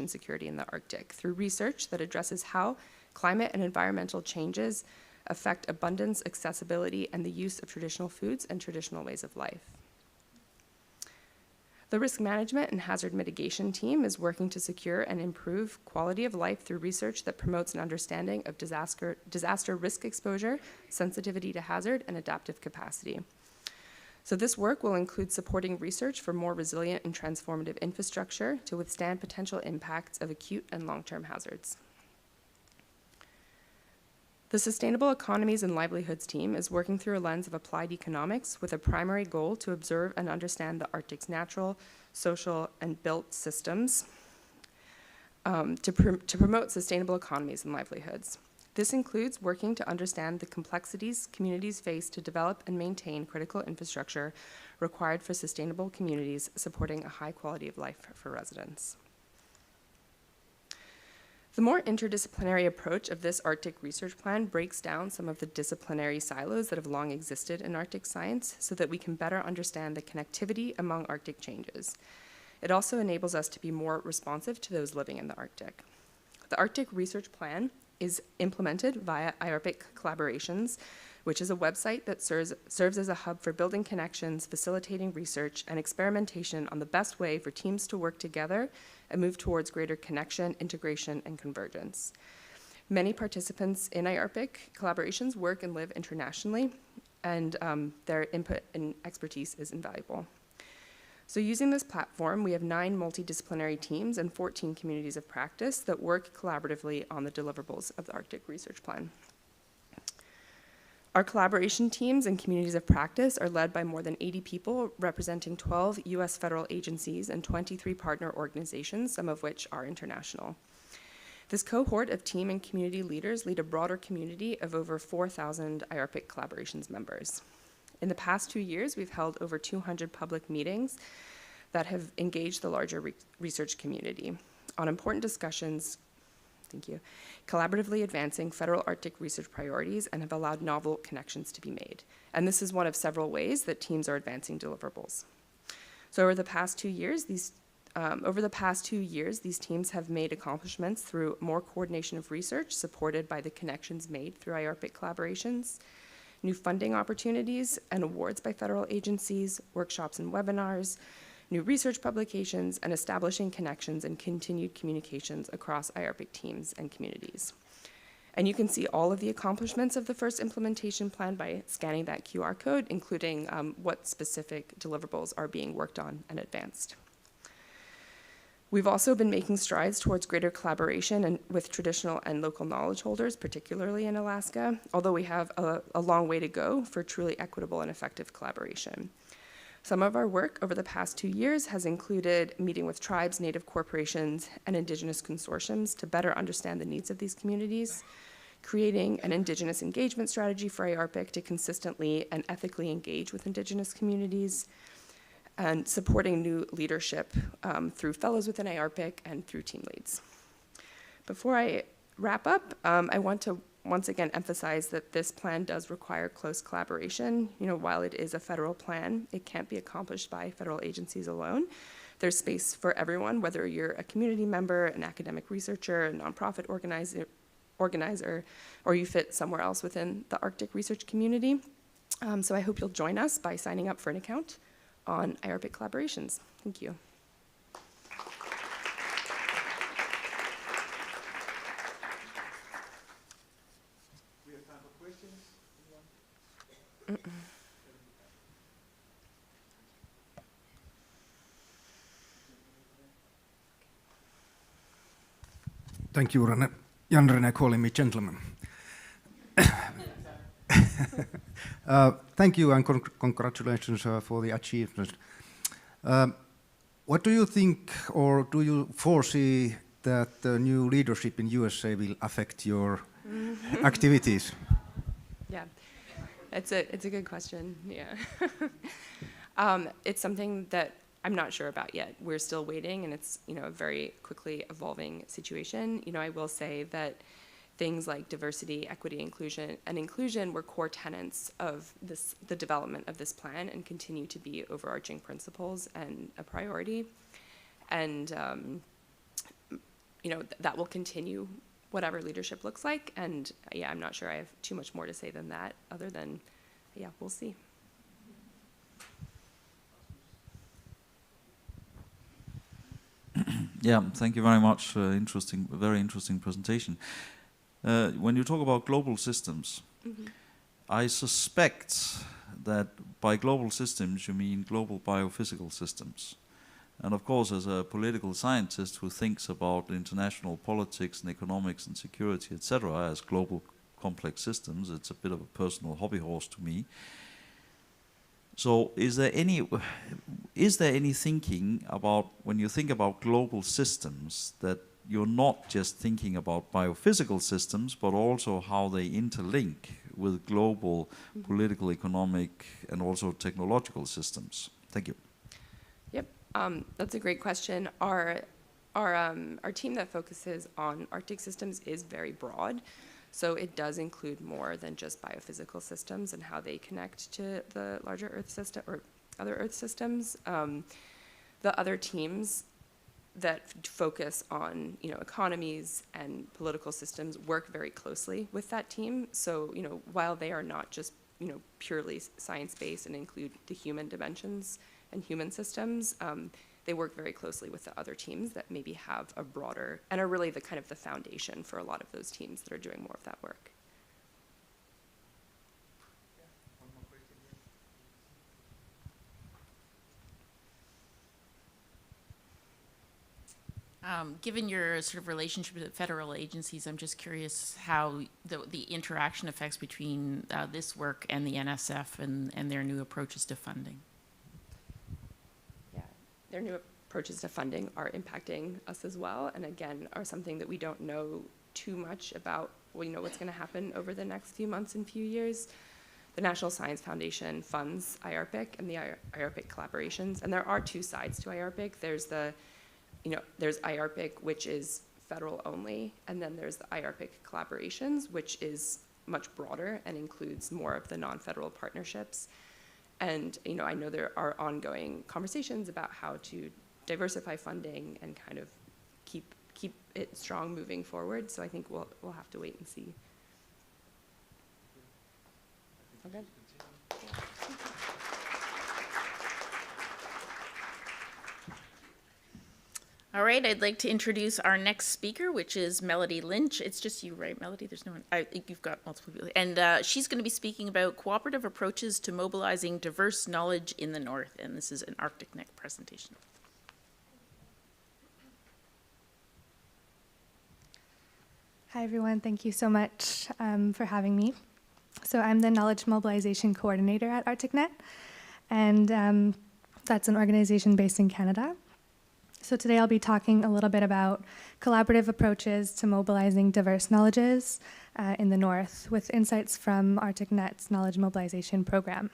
S10: security in the Arctic through research that addresses how climate and environmental changes affect abundance, accessibility, and the use of traditional foods and traditional ways of life. The Risk Management and Hazard Mitigation Team is working to secure and improve quality of life through research that promotes an understanding of disaster risk exposure, sensitivity to hazard, and adaptive capacity. So this work will include supporting research for more resilient and transformative infrastructure to withstand potential impacts of acute and long-term hazards. The Sustainable Economies and Livelihoods Team is working through a lens of applied economics with a primary goal to observe and understand the Arctic's natural, social, and built systems to promote sustainable economies and livelihoods. This includes working to understand the complexities communities face to develop and maintain critical infrastructure required for sustainable communities supporting a high quality of life for residents. The more interdisciplinary approach of this Arctic Research Plan breaks down some of the disciplinary silos that have long existed in Arctic science so that we can better understand the connectivity among Arctic changes. It also enables us to be more responsive to those living in the Arctic. The Arctic Research Plan is implemented via IARPIC Collaborations, which is a website that serves as a hub for building connections, facilitating research, and experimentation on the best way for teams to work together and move towards greater connection, integration, and convergence. Many participants in IARPIC collaborations work and live internationally, and their input and expertise is invaluable. So using this platform, we have 9 multidisciplinary teams and 14 communities of practice that work collaboratively on the deliverables of the Arctic Research Plan. Our collaboration teams and communities of practice are led by more than 80 people representing 12 U.S. federal agencies and 23 partner organizations, some of which are international. This cohort of team and community leaders lead a broader community of over 4,000 IARPIC collaborations members. In the past 2 years, we've held over 200 public meetings that have engaged the larger research community on important discussions thank you, collaboratively advancing federal Arctic research priorities and have allowed novel connections to be made. And this is one of several ways that teams are advancing deliverables. So over the past 2 years, these teams have made accomplishments through more coordination of research supported by the connections made through IARPIC collaborations, new funding opportunities and awards by federal agencies, workshops and webinars, new research publications, and establishing connections and continued communications across IARPIC teams and communities. And you can see all of the accomplishments of the first implementation plan by scanning that QR code, including what specific deliverables are being worked on and advanced. We've also been making strides towards greater collaboration with traditional and local knowledge holders, particularly in Alaska, although we have a long way to go for truly equitable and effective collaboration. Some of our work over the past 2 years has included meeting with tribes, native corporations, and Indigenous consortiums to better understand the needs of these communities, creating an Indigenous engagement strategy for IARPIC to consistently and ethically engage with Indigenous communities, and supporting new leadership through fellows within IARPIC and through team leads. Before I wrap up, I want to once again emphasize that this plan does require close collaboration. While it is a federal plan, it can't be accomplished by federal agencies alone. There's space for everyone, whether you're a community member, an academic researcher, a nonprofit organizer, or you fit somewhere else within the Arctic research community. So I hope you'll join us by signing up for an account on IARPIC collaborations. Thank you.
S5: We have time for questions.
S11: Thank you, Jan René, calling me gentleman. Thank you and congratulations for the achievements. What do you think, or do you foresee that the new leadership in USA will affect your activities?
S10: Yeah, it's a good question. Yeah, it's something that I'm not sure about yet. We're still waiting, and it's a very quickly evolving situation. I will say that things like diversity, equity, inclusion were core tenets of the development of this plan and continue to be overarching principles and a priority. And that will continue whatever leadership looks like. And yeah, I'm not sure I have too much more to say than that, other than, yeah, we'll see.
S7: Yeah, thank you very much. Very interesting presentation. When you talk about global systems, I suspect that by global systems you mean global biophysical systems. And of course, as a political scientist who thinks about international politics and economics and security, etc., as global complex systems, it's a bit of a personal hobby horse to me. So is there any thinking about, when you think about global systems, that you're not just thinking about biophysical systems, but also how they interlink with global political, economic, and also technological systems? Thank you.
S10: Yep, that's a great question. Our team that focuses on Arctic systems is very broad. So it does include more than just biophysical systems and how they connect to the larger Earth system or other Earth systems. The other teams that focus on economies and political systems work very closely with that team. So while they are not just purely science-based and include the human dimensions and human systems, they work very closely with the other teams that maybe have a broader and are really the kind of the foundation for a lot of those teams that are doing more of that work.
S1: Given your sort of relationship with federal agencies, I'm just curious how the interaction effects between this work and the NSF and their new approaches to funding.
S10: Yeah, their new approaches to funding are impacting us as well, and again, are something that we don't know too much about. What's going to happen over the next few months and few years. The National Science Foundation funds IARPIC and the IARPIC collaborations, and there are two sides to IARPIC. There's IARPIC, which is federal only, and then there's the IARPIC collaborations, which is much broader and includes more of the non-federal partnerships. And I know there are ongoing conversations about how to diversify funding and kind of keep it strong moving forward. So I think we'll have to wait and see. Okay.
S1: All right, I'd like to introduce our next speaker, which is Melody Lynch. It's just you, right, Melody? There's no one. You've got multiple people. And she's going to be speaking about cooperative approaches to mobilizing diverse knowledge in the North. And this is an Arctic Neck presentation.
S12: Hi, everyone. Thank you so much for having me. So I'm the Knowledge Mobilization Coordinator at ArcticNet, and that's an organization based in Canada. So today I'll be talking a little bit about collaborative approaches to mobilizing diverse knowledges in the North with insights from ArcticNet's Knowledge Mobilization Program.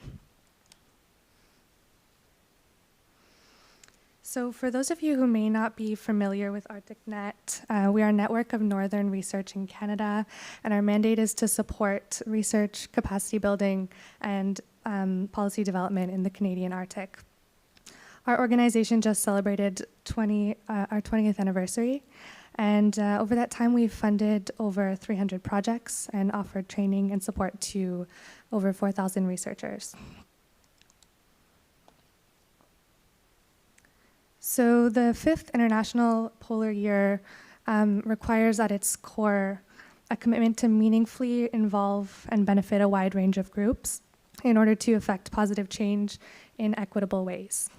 S12: So for those of you who may not be familiar with ArcticNet, we are a network of northern research in Canada, and our mandate is to support research, capacity building, and policy development in the Canadian Arctic. Our organization just celebrated our 20th anniversary, and over that time we've funded over 300 projects and offered training and support to over 4,000 researchers. So the 5th International Polar Year requires at its core a commitment to meaningfully involve and benefit a wide range of groups in order to effect positive change in equitable ways.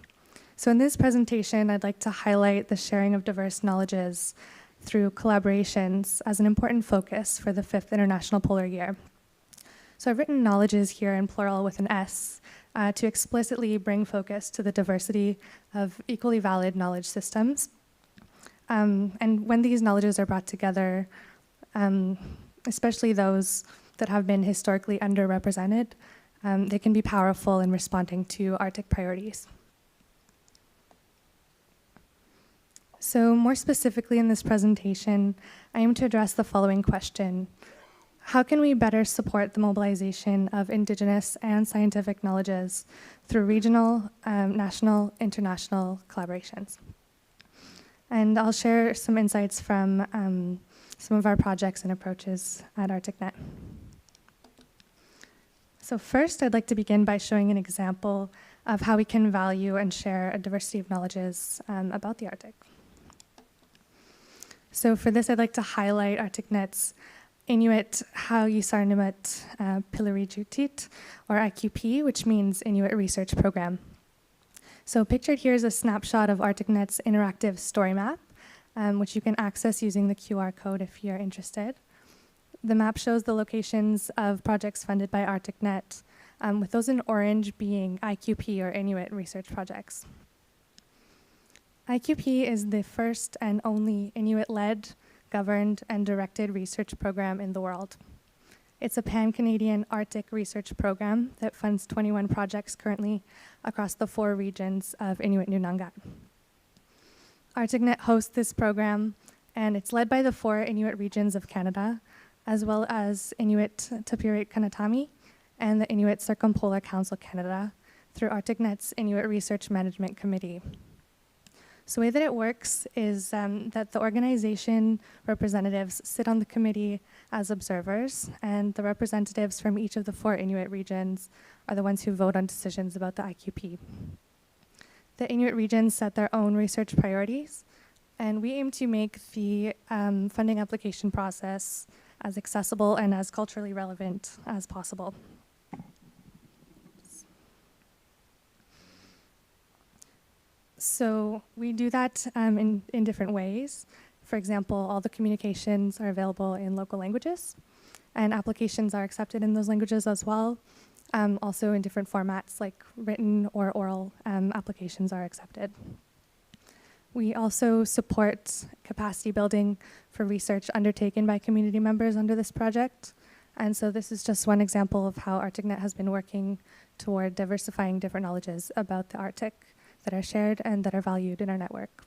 S12: So in this presentation, I'd like to highlight the sharing of diverse knowledges through collaborations as an important focus for the 5th International Polar Year. So I've written knowledges here in plural with an S to explicitly bring focus to the diversity of equally valid knowledge systems. And when these knowledges are brought together, especially those that have been historically underrepresented, they can be powerful in responding to Arctic priorities. So more specifically in this presentation, I aim to address the following question. How can we better support the mobilization of Indigenous and scientific knowledges through regional, national, international collaborations? And I'll share some insights from some of our projects and approaches at ArcticNet. So first, I'd like to begin by showing an example of how we can value and share a diversity of knowledges about the Arctic. So for this, I'd like to highlight ArcticNet's Inuit Hauyusarnimut Pilarijutit, or IQP, which means Inuit Research Program. So pictured here is a snapshot of ArcticNet's interactive story map, which you can access using the QR code if you're interested. The map shows the locations of projects funded by ArcticNet, with those in orange being IQP, or Inuit Research Projects. IQP is the first and only Inuit-led, governed, and directed research program in the world. It's a pan-Canadian Arctic research program that funds 21 projects currently across the 4 regions of Inuit Nunangat. ArcticNet hosts this program, and it's led by the 4 Inuit regions of Canada, as well as Inuit Tapiriit Kanatami and the Inuit Circumpolar Council Canada through ArcticNet's Inuit Research Management Committee. So the way that it works is that the organization representatives sit on the committee as observers, and the representatives from each of the 4 Inuit regions are the ones who vote on decisions about the IQP. The Inuit regions set their own research priorities, and we aim to make the funding application process as accessible and as culturally relevant as possible. So we do that in different ways. For example, all the communications are available in local languages, and applications are accepted in those languages as well. Also in different formats, like written or oral applications are accepted. We also support capacity building for research undertaken by community members under this project. And so this is just one example of how ArcticNet has been working toward diversifying different knowledges about the Arctic that are shared and that are valued in our network.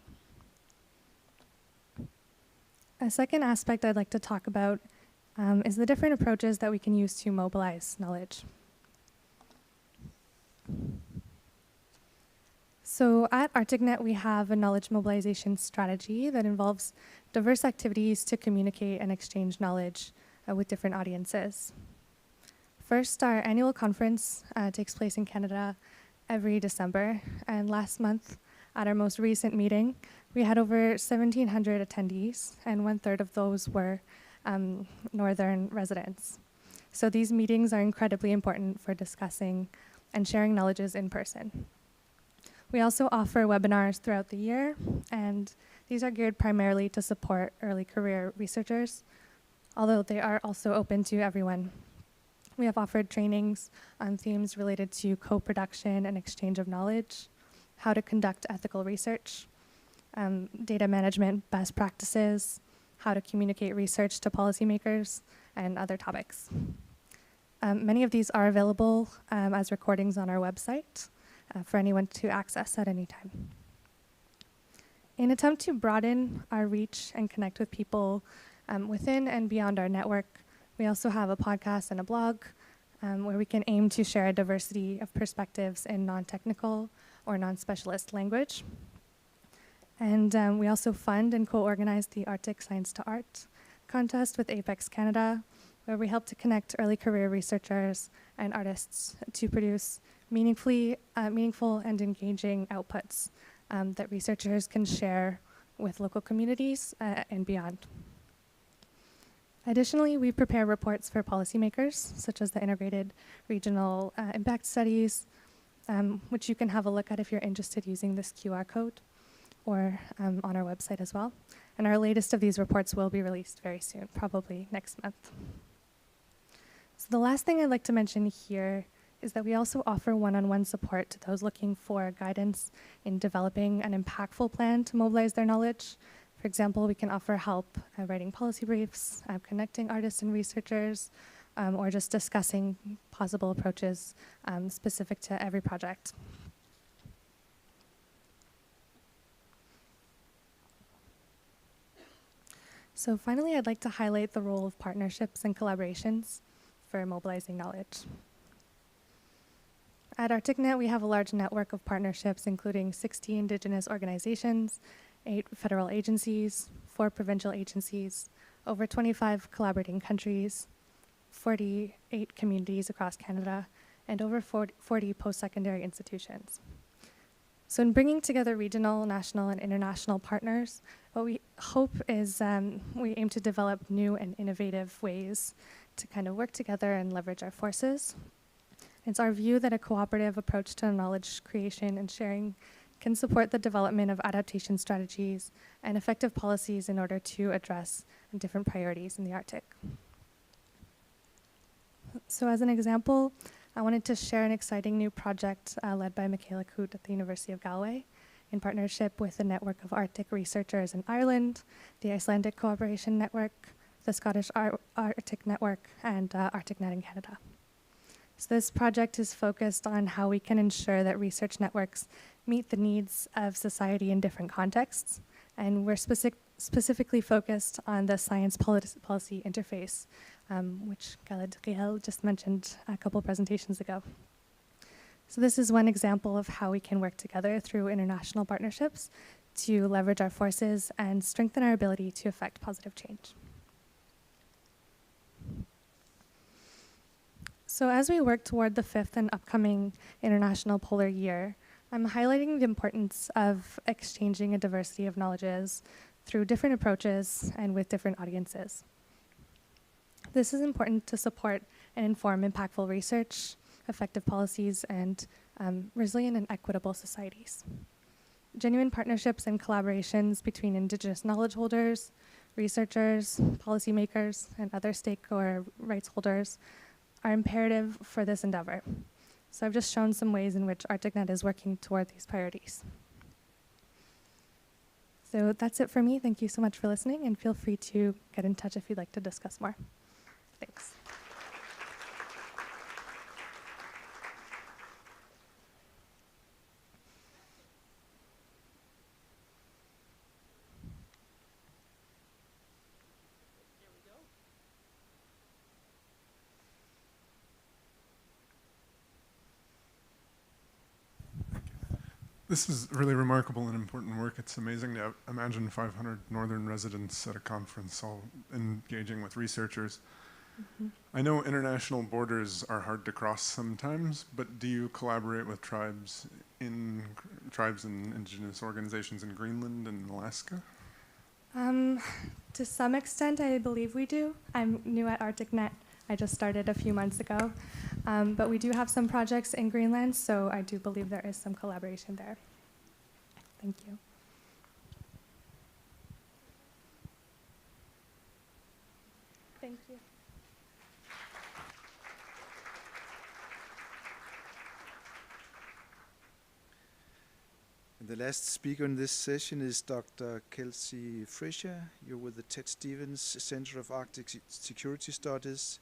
S12: A second aspect I'd like to talk about is the different approaches that we can use to mobilize knowledge. So at ArcticNet, we have a knowledge mobilization strategy that involves diverse activities to communicate and exchange knowledge with different audiences. First, our annual conference takes place in Canada every December, and last month, at our most recent meeting, we had over 1,700 attendees, and 1/3 of those were Northern residents. So these meetings are incredibly important for discussing and sharing knowledges in person. We also offer webinars throughout the year, and these are geared primarily to support early career researchers, although they are also open to everyone. We have offered trainings on themes related to co-production and exchange of knowledge, how to conduct ethical research, data management best practices, how to communicate research to policymakers, and other topics. Many of these are available as recordings on our website for anyone to access at any time. In an attempt to broaden our reach and connect with people within and beyond our network, we also have a podcast and a blog where we can aim to share a diversity of perspectives in non-technical or non-specialist language. And we also fund and co-organize the Arctic Science to Art contest with Apex Canada, where we help to connect early career researchers and artists to produce meaningful and engaging outputs that researchers can share with local communities and beyond. Additionally, we prepare reports for policymakers, such as the integrated regional impact studies, which you can have a look at if you're interested using this QR code, or on our website as well. And our latest of these reports will be released very soon, probably next month. So the last thing I'd like to mention here is that we also offer one-on-one support to those looking for guidance in developing an impactful plan to mobilize their knowledge. For example, we can offer help writing policy briefs, connecting artists and researchers, or just discussing possible approaches specific to every project. So finally, I'd like to highlight the role of partnerships and collaborations for mobilizing knowledge. At ArcticNet, we have a large network of partnerships, including 60 Indigenous organizations, 8 federal agencies, 4 provincial agencies, over 25 collaborating countries, 48 communities across Canada, and over 40 post-secondary institutions. So in bringing together regional, national, and international partners, what we hope is we aim to develop new and innovative ways to kind of work together and leverage our forces. It's our view that a cooperative approach to knowledge creation and sharing can support the development of adaptation strategies and effective policies in order to address different priorities in the Arctic. So as an example, I wanted to share an exciting new project led by Michaela Coote at the University of Galway in partnership with a network of Arctic researchers in Ireland, the Icelandic Cooperation Network, the Scottish Arctic Network, and ArcticNet in Canada. So this project is focused on how we can ensure that research networks meet the needs of society in different contexts, and we're specifically focused on the science policy interface, which Galadriel just mentioned a couple presentations ago. So this is one example of how we can work together through international partnerships to leverage our forces and strengthen our ability to affect positive change. So as we work toward the 5th and upcoming International Polar Year, I'm highlighting the importance of exchanging a diversity of knowledges through different approaches and with different audiences. This is important to support and inform impactful research, effective policies, and resilient and equitable societies. Genuine partnerships and collaborations between Indigenous knowledge holders, researchers, policymakers, and other stake or rights holders are imperative for this endeavor. So I've just shown some ways in which ArcticNet is working toward these priorities. So that's it for me. Thank you so much for listening, and feel free to get in touch if you'd like to discuss more. Thanks.
S13: This is really remarkable and important work. It's amazing to imagine 500 northern residents at a conference all engaging with researchers. I know international borders are hard to cross sometimes, but do you collaborate with tribes and indigenous organizations in Greenland and Alaska?
S12: To some extent, I believe we do. I'm new at ArcticNet. I just started a few months ago. But we do have some projects in Greenland, so I do believe there is some collaboration there. Thank you. Thank you.
S5: And the last speaker in this session is Dr. Kelsey Fisher. You're with the Ted Stevens Center of Arctic Security Studies,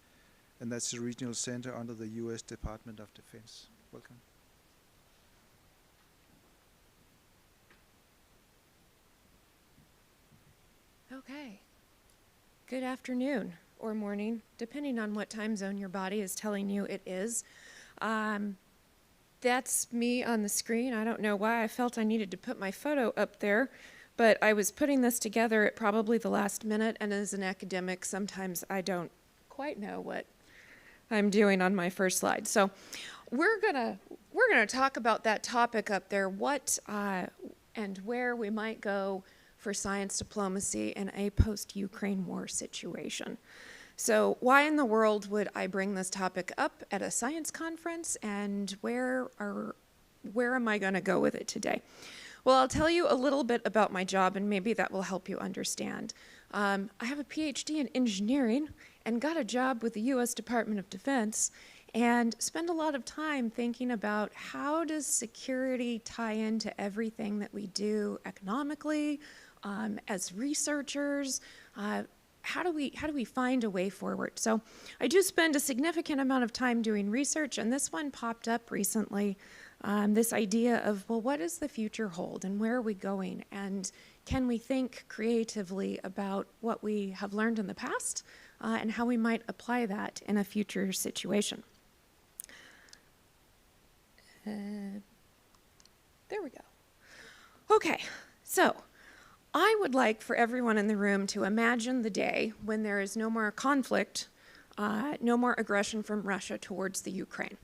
S5: and that's a regional center under the U.S. Department of Defense. Welcome.
S14: Okay. Good afternoon or morning, depending on what time zone your body is telling you it is. That's me on the screen. I don't know why I felt I needed to put my photo up there, but I was putting this together at probably the last minute, and as an academic, sometimes I don't quite know what I'm doing on my first slide. So we're gonna talk about that topic up there, what and where we might go for science diplomacy in a post-Ukraine war situation. So why in the world would I bring this topic up at a science conference, and where am I going to go with it today? Well, I'll tell you a little bit about my job, and maybe that will help you understand. I have a PhD in engineering and got a job with the U.S. Department of Defense, and spend a lot of time thinking about how does security tie into everything that we do economically, as researchers. How do we find a way forward? So I do spend a significant amount of time doing research, and this one popped up recently, this idea of, well, what does the future hold, and where are we going, and can we think creatively about what we have learned in the past, and how we might apply that in a future situation. There we go. Okay, so I would like for everyone in the room to imagine the day when there is no more conflict, no more aggression from Russia towards the Ukraine.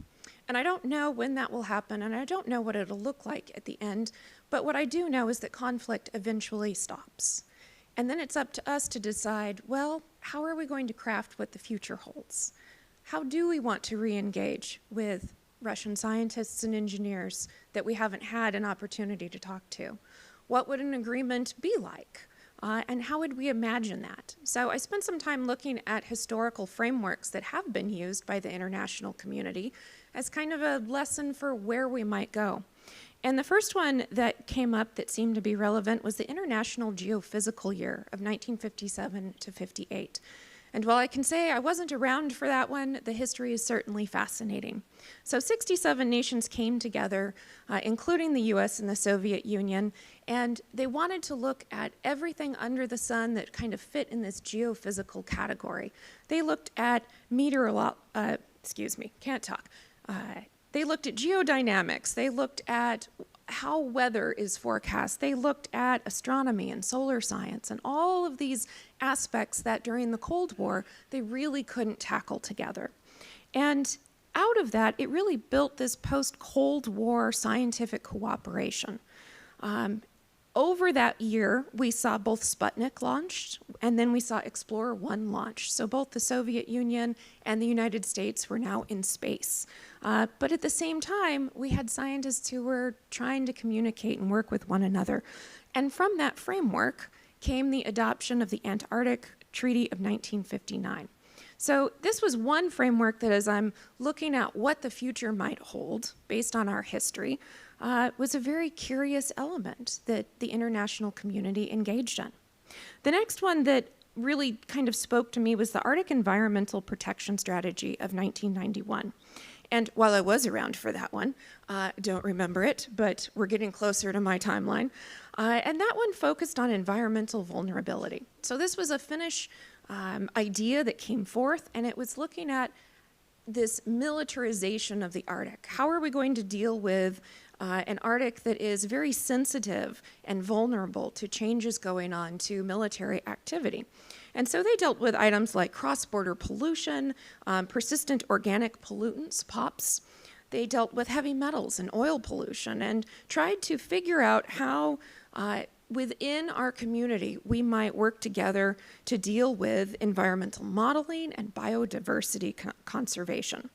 S14: And I don't know when that will happen, and I don't know what it'll look like at the end, but what I do know is that conflict eventually stops. And then it's up to us to decide, well, how are we going to craft what the future holds? How do we want to re-engage with Russian scientists and engineers that we haven't had an opportunity to talk to? What would an agreement be like? And how would we imagine that? So I spent some time looking at historical frameworks that have been used by the international community as kind of a lesson for where we might go. And the first one that came up that seemed to be relevant was the International Geophysical Year of 1957 to 58. And while I can say I wasn't around for that one, the history is certainly fascinating. So 67 nations came together, including the US and the Soviet Union, and they wanted to look at everything under the sun that kind of fit in this geophysical category. They looked at they looked at geodynamics. They looked at how weather is forecast. They looked at astronomy and solar science and all of these aspects that during the Cold War, they really couldn't tackle together. And out of that, it really built this post-Cold War scientific cooperation. Over that year, we saw both Sputnik launched, and then we saw Explorer 1 launched. So both the Soviet Union and the United States were now in space. But at the same time, we had scientists who were trying to communicate and work with one another. And from that framework came the adoption of the Antarctic Treaty of 1959. So this was one framework that, as I'm looking at what the future might hold based on our history, was a very curious element that the international community engaged in. The next one that really kind of spoke to me was the Arctic Environmental Protection Strategy of 1991. And while I was around for that one, don't remember it, but we're getting closer to my timeline. And that one focused on environmental vulnerability. So this was a Finnish idea that came forth, and it was looking at this militarization of the Arctic. How are we going to deal with an Arctic that is very sensitive and vulnerable to changes going on to military activity. And so they dealt with items like cross-border pollution, persistent organic pollutants, POPs. They dealt with heavy metals and oil pollution and tried to figure out how within our community we might work together to deal with environmental modeling and biodiversity conservation.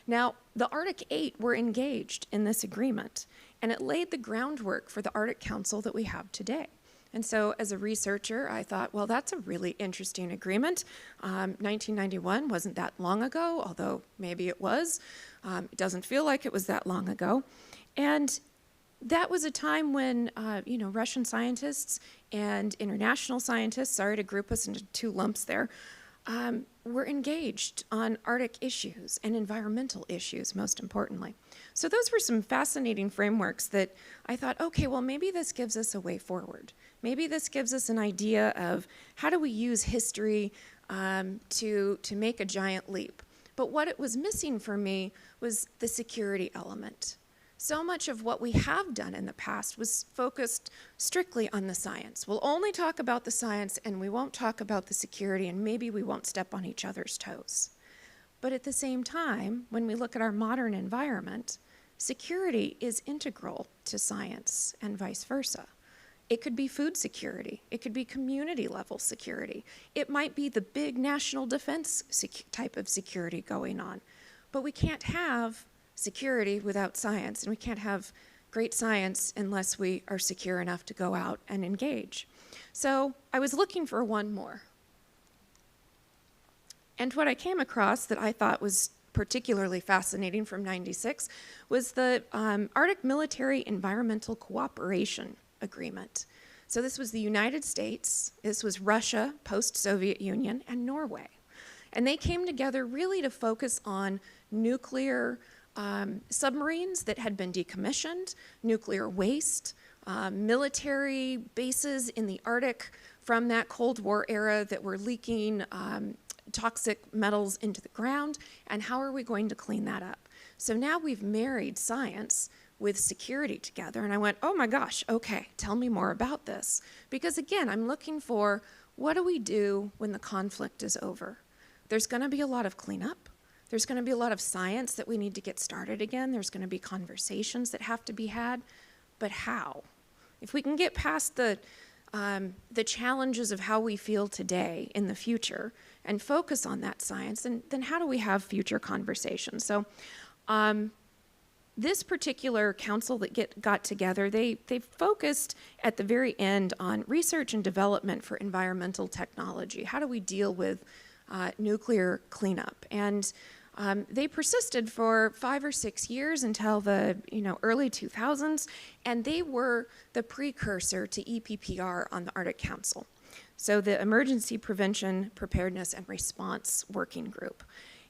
S14: Now, the Arctic 8 were engaged in this agreement, and it laid the groundwork for the Arctic Council that we have today. And so as a researcher, I thought, well, that's a really interesting agreement. 1991 wasn't that long ago, although maybe it was. It doesn't feel like it was that long ago. And that was a time when, Russian scientists and international scientists, sorry to group us into two lumps there, were engaged on Arctic issues and environmental issues, most importantly. So those were some fascinating frameworks that I thought, okay, well, maybe this gives us a way forward. Maybe this gives us an idea of how do we use history to make a giant leap. But what it was missing for me was the security element. So much of what we have done in the past was focused strictly on the science. We'll only talk about the science and we won't talk about the security, and maybe we won't step on each other's toes. But at the same time, when we look at our modern environment, security is integral to science and vice versa. It could be food security. It could be community level security. It might be the big national defense type of security going on. But we can't have security without science, and we can't have great science unless we are secure enough to go out and engage. So I was looking for one more. And what I came across that I thought was particularly fascinating from '96 was the Arctic Military Environmental Cooperation Agreement. So this was the United States, this was Russia, post-Soviet Union, and Norway. And they came together really to focus on nuclear submarines that had been decommissioned, nuclear waste, military bases in the Arctic from that Cold War era that were leaking toxic metals into the ground, and how are we going to clean that up? So now we've married science with security together, and I went, oh my gosh, okay, tell me more about this. Because again, I'm looking for, what do we do when the conflict is over? There's gonna be a lot of cleanup. There's gonna be a lot of science that we need to get started again. There's gonna be conversations that have to be had, but how? If we can get past the challenges of how we feel today in the future and focus on that science, then how do we have future conversations? So this particular council that got together, they focused at the very end on research and development for environmental technology. How do we deal with nuclear cleanup? And they persisted for 5 or 6 years until the early 2000s, and they were the precursor to EPPR on the Arctic Council. So the Emergency Prevention, Preparedness, and Response Working Group.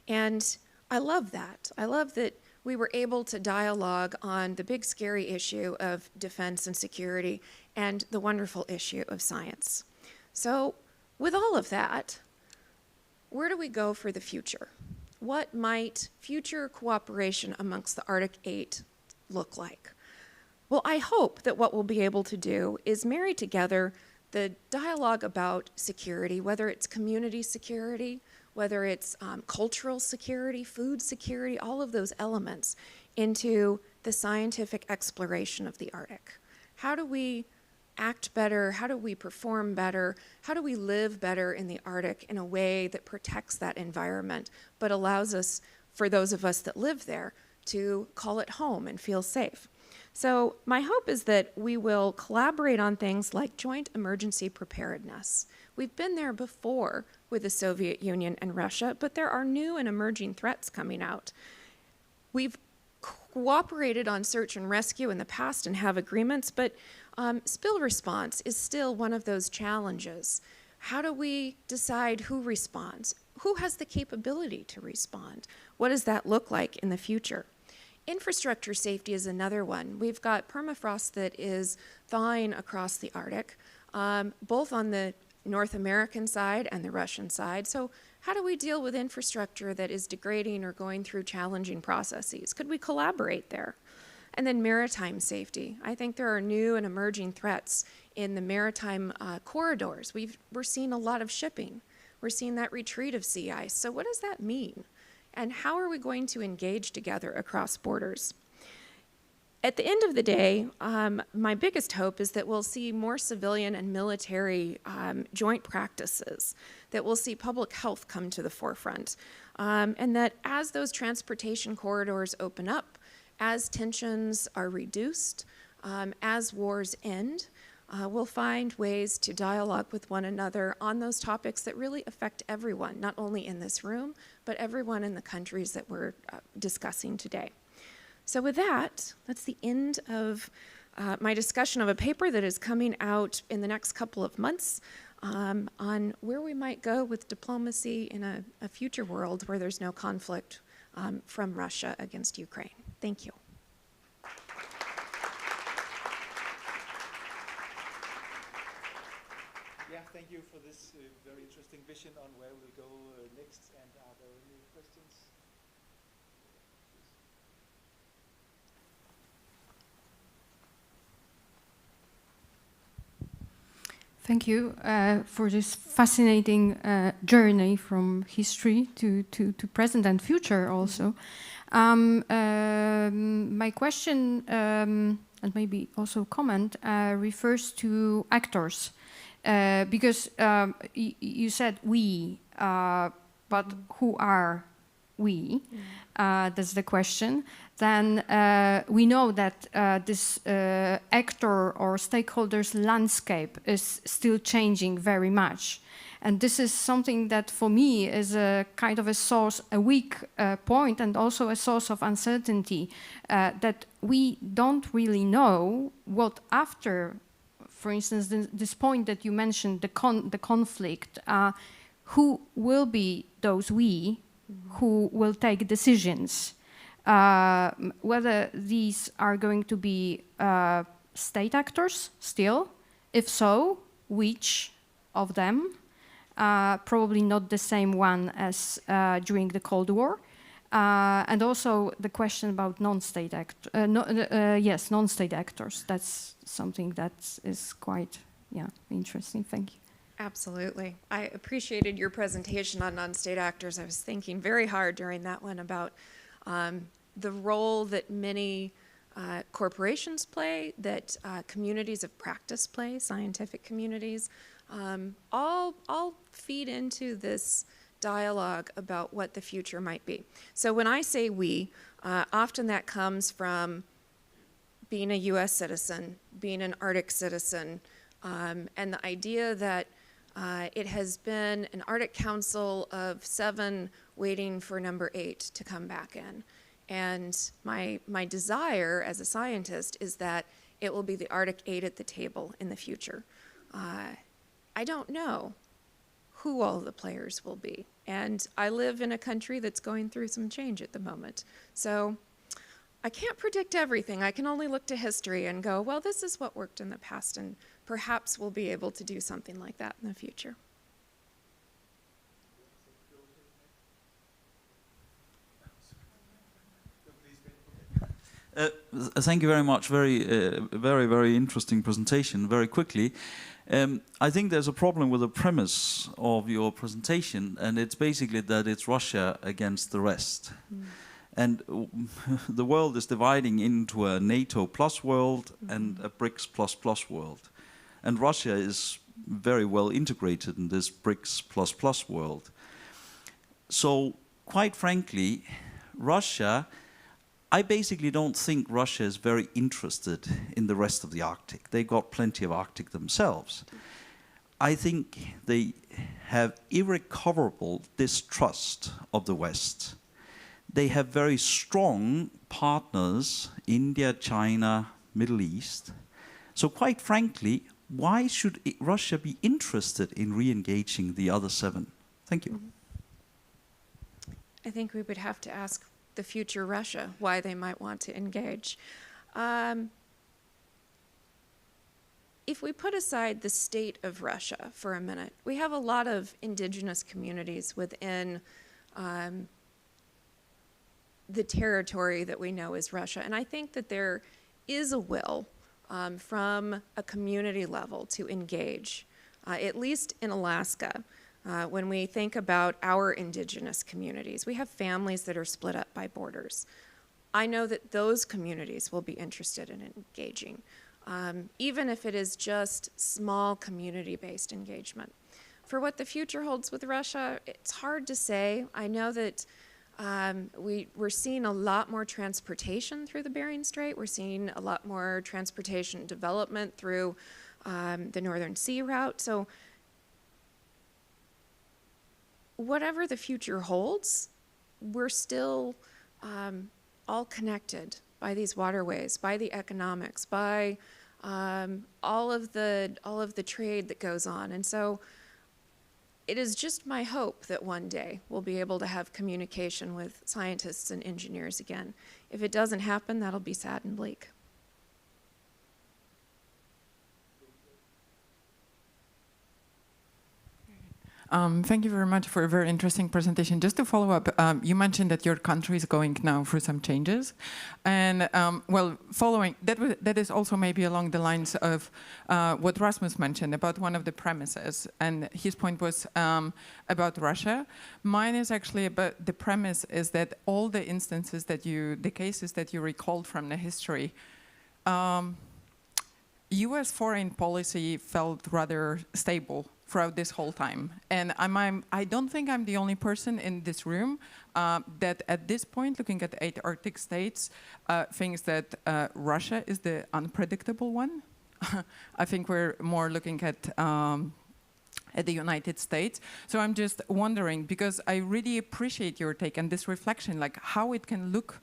S14: And I love that. I love that we were able to dialogue on the big scary issue of defense and security and the wonderful issue of science. So with all of that, where do we go for the future? What might future cooperation amongst the Arctic 8 look like? Well, I hope that what we'll be able to do is marry together the dialogue about security, whether it's community security, whether it's cultural security, food security, all of those elements into the scientific exploration of the Arctic. How do we act better? How do we perform better? How do we live better in the Arctic in a way that protects that environment, but allows us, for those of us that live there, to call it home and feel safe? So my hope is that we will collaborate on things like joint emergency preparedness. We've been there before with the Soviet Union and Russia, but there are new and emerging threats coming out. We've cooperated on search and rescue in the past and have agreements, but spill response is still one of those challenges. How do we decide who responds? Who has the capability to respond? What does that look like in the future? Infrastructure safety is another one. We've got permafrost that is thawing across the Arctic, both on the North American side and the Russian side. So how do we deal with infrastructure that is degrading or going through challenging processes? Could we collaborate there? And then maritime safety. I think there are new and emerging threats in the maritime corridors. We're seeing a lot of shipping. We're seeing that retreat of sea ice. So what does that mean? And how are we going to engage together across borders? At the end of the day, my biggest hope is that we'll see more civilian and military joint practices, that we'll see public health come to the forefront, and that as those transportation corridors open up, as tensions are reduced, as wars end, we'll find ways to dialogue with one another on those topics that really affect everyone, not only in this room, but everyone in the countries that we're discussing today. So with that, that's the end of my discussion of a paper that is coming out in the next couple of months on where we might go with diplomacy in a future world where there's no conflict from Russia against Ukraine. Thank you.
S5: Yeah, thank you for this very interesting vision on where we'll go next. And are there any questions?
S15: Thank you for this fascinating journey from history to present and future also. My question, and maybe also comment, refers to actors. Because you said we, but who are we? That's the question. Then we know that this actor or stakeholders landscape is still changing very much. And this is something that for me is a kind of a source, a weak point, and also a source of uncertainty, that we don't really know what after, for instance, this point that you mentioned, the conflict, who will be those we who will take decisions, whether these are going to be state actors still, if so, which of them? Probably not the same one as during the Cold War. And also the question about non-state non-state actors. That's something that is quite interesting. Thank you.
S14: Absolutely. I appreciated your presentation on non-state actors. I was thinking very hard during that one about the role that many corporations play, that communities of practice play, scientific communities, all feed into this dialogue about what the future might be. So when I say we, often that comes from being a US citizen, being an Arctic citizen, and the idea that it has been an Arctic Council of 7 waiting for number 8 to come back in. And my desire as a scientist is that it will be the Arctic 8 at the table in the future. I don't know who all the players will be. And I live in a country that's going through some change at the moment. So I can't predict everything. I can only look to history and go, well, this is what worked in the past, and perhaps we'll be able to do something like that in the future.
S7: Thank you very much. Very interesting presentation. Very quickly, I think there's a problem with the premise of your presentation, and it's basically that it's Russia against the rest. And the world is dividing into a NATO plus world and a BRICS plus world. And Russia is very well integrated in this BRICS plus world. So quite frankly, Russia, I basically don't think Russia is very interested in the rest of the Arctic. They got plenty of Arctic themselves. I think they have irrecoverable distrust of the West. They have very strong partners, India, China, Middle East. So quite frankly, why should Russia be interested in re-engaging the other 7? Thank you.
S14: I think we would have to ask the future Russia why they might want to engage. If we put aside the state of Russia for a minute, we have a lot of indigenous communities within the territory that we know is Russia. And I think that there is a will from a community level to engage, at least in Alaska. When we think about our indigenous communities, we have families that are split up by borders. I know that those communities will be interested in engaging, even if it is just small community-based engagement. For what the future holds with Russia, it's hard to say. I know that we're seeing a lot more transportation through the Bering Strait. We're seeing a lot more transportation development through the Northern Sea route. So whatever the future holds, we're still all connected by these waterways, by the economics, by all of the trade that goes on. And so it is just my hope that one day we'll be able to have communication with scientists and engineers again. If it doesn't happen, that'll be sad and bleak.
S4: Thank you very much for a very interesting presentation. Just to follow up, you mentioned that your country is going now through some changes. And well, following, that is also maybe along the lines of what Rasmus mentioned about one of the premises. And his point was about Russia. Mine is actually about the premise is that all the instances that the cases that you recalled from the history, US foreign policy felt rather stable throughout this whole time. And I don't think I'm the only person in this room that at this point, looking at 8 Arctic states, thinks that Russia is the unpredictable one. I think we're more looking at the United States. So I'm just wondering, because I really appreciate your take and this reflection, like how it can look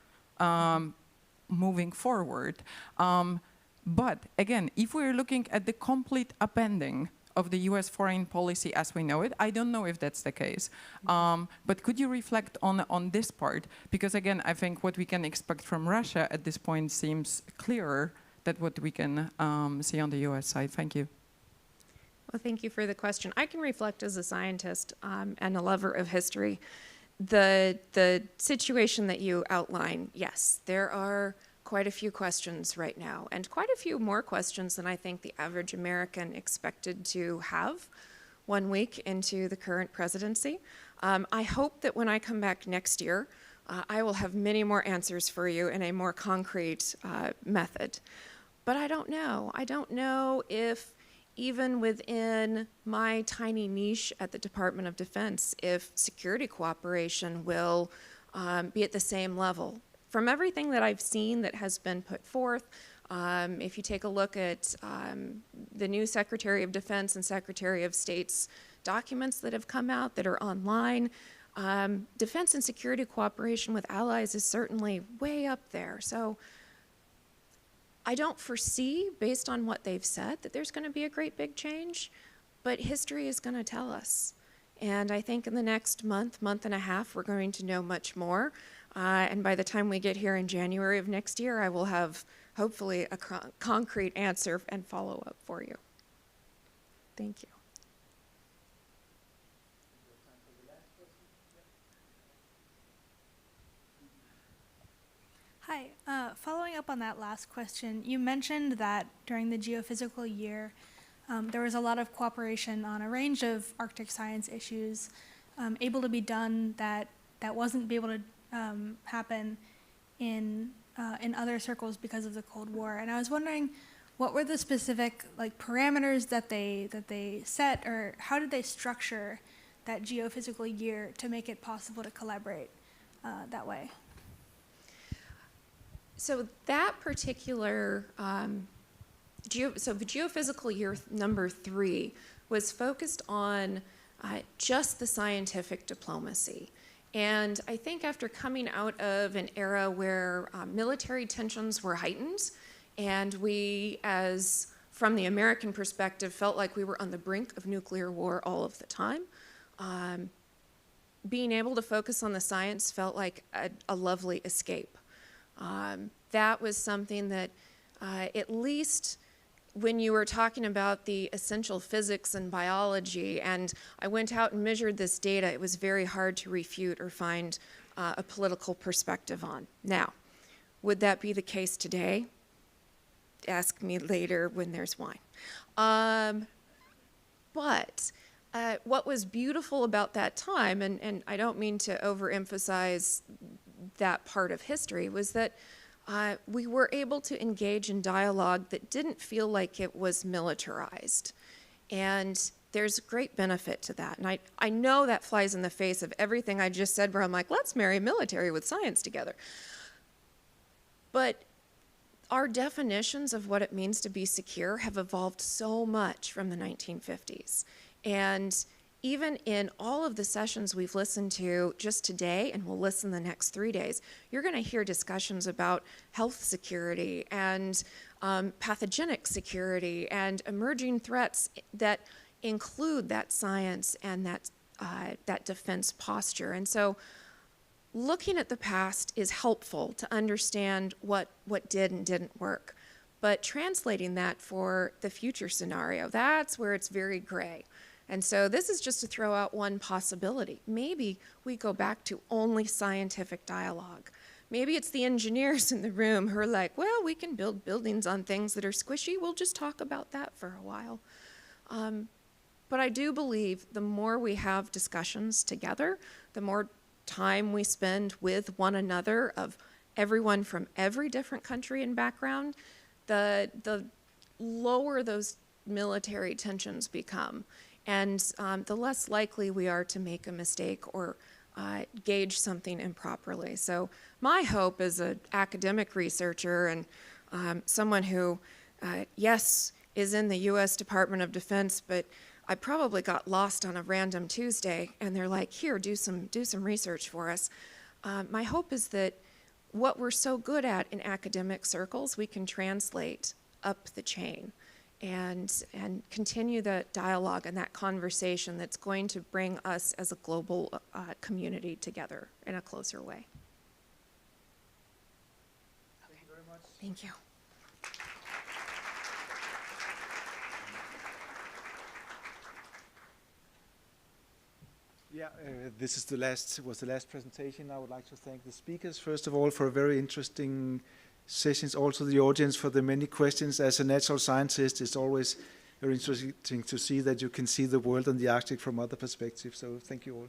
S4: moving forward. But again, if we're looking at the complete upending of the US foreign policy as we know it, I don't know if that's the case. But could you reflect on this part? Because again, I think what we can expect from Russia at this point seems clearer than what we can see on the US side. Thank you.
S14: Well, thank you for the question. I can reflect as a scientist and a lover of history. The situation that you outline, yes, there are quite a few questions right now, and quite a few more questions than I think the average American expected to have 1 week into the current presidency. I hope that when I come back next year, I will have many more answers for you in a more concrete method. But I don't know. I don't know if even within my tiny niche at the Department of Defense, if security cooperation will be at the same level. From everything that I've seen that has been put forth, if you take a look at the new Secretary of Defense and Secretary of State's documents that have come out that are online, defense and security cooperation with allies is certainly way up there. So I don't foresee, based on what they've said, that there's going to be a great big change, but history is going to tell us. And I think in the next month and a half, we're going to know much more. And by the time we get here in January of next year, I will have, hopefully, a concrete answer and follow-up for you. Thank you.
S16: Hi. Following up on that last question, you mentioned that during the geophysical year, there was a lot of cooperation on a range of Arctic science issues able to be done that wasn't able to happen in other circles because of the Cold War. And I was wondering, what were the specific parameters that they set, or how did they structure that geophysical year to make it possible to collaborate that way?
S14: So that particular, so the geophysical year number 3 was focused on just the scientific diplomacy. And I think after coming out of an era where military tensions were heightened, and we, as from the American perspective, felt like we were on the brink of nuclear war all of the time, being able to focus on the science felt like a lovely escape. That was something that, at least when you were talking about the essential physics and biology, and I went out and measured this data, it was very hard to refute or find a political perspective on. Now, would that be the case today? Ask me later when there's wine. But what was beautiful about that time, and I don't mean to overemphasize that part of history, was that we were able to engage in dialogue that didn't feel like it was militarized. And there's great benefit to that. And I know that flies in the face of everything I just said, where I'm like, let's marry military with science together. But our definitions of what it means to be secure have evolved so much from the 1950s. And even in all of the sessions we've listened to just today, and we'll listen the next 3 days, you're going to hear discussions about health security and pathogenic security and emerging threats that include that science and that defense posture. And so looking at the past is helpful to understand what did and didn't work. But translating that for the future scenario, that's where it's very gray. And so this is just to throw out one possibility. Maybe we go back to only scientific dialogue. Maybe it's the engineers in the room who are like, well, we can build buildings on things that are squishy. We'll just talk about that for a while. But I do believe the more we have discussions together, the more time we spend with one another, of everyone from every different country and background, the lower those military tensions become. And the less likely we are to make a mistake or gauge something improperly. So my hope as an academic researcher and someone who, yes, is in the US Department of Defense, but I probably got lost on a random Tuesday and they're like, here, do some research for us. My hope is that what we're so good at in academic circles, we can translate up the chain and continue the dialogue and that conversation that's going to bring us as a global community together in a closer way.
S5: Thank you very much.
S14: Thank you.
S5: Yeah, this is was the last presentation. I would like to thank the speakers, first of all, for a very interesting sessions, also the audience for the many questions. As a natural scientist, it's always very interesting to see that you can see the world and the Arctic from other perspectives. So thank you all.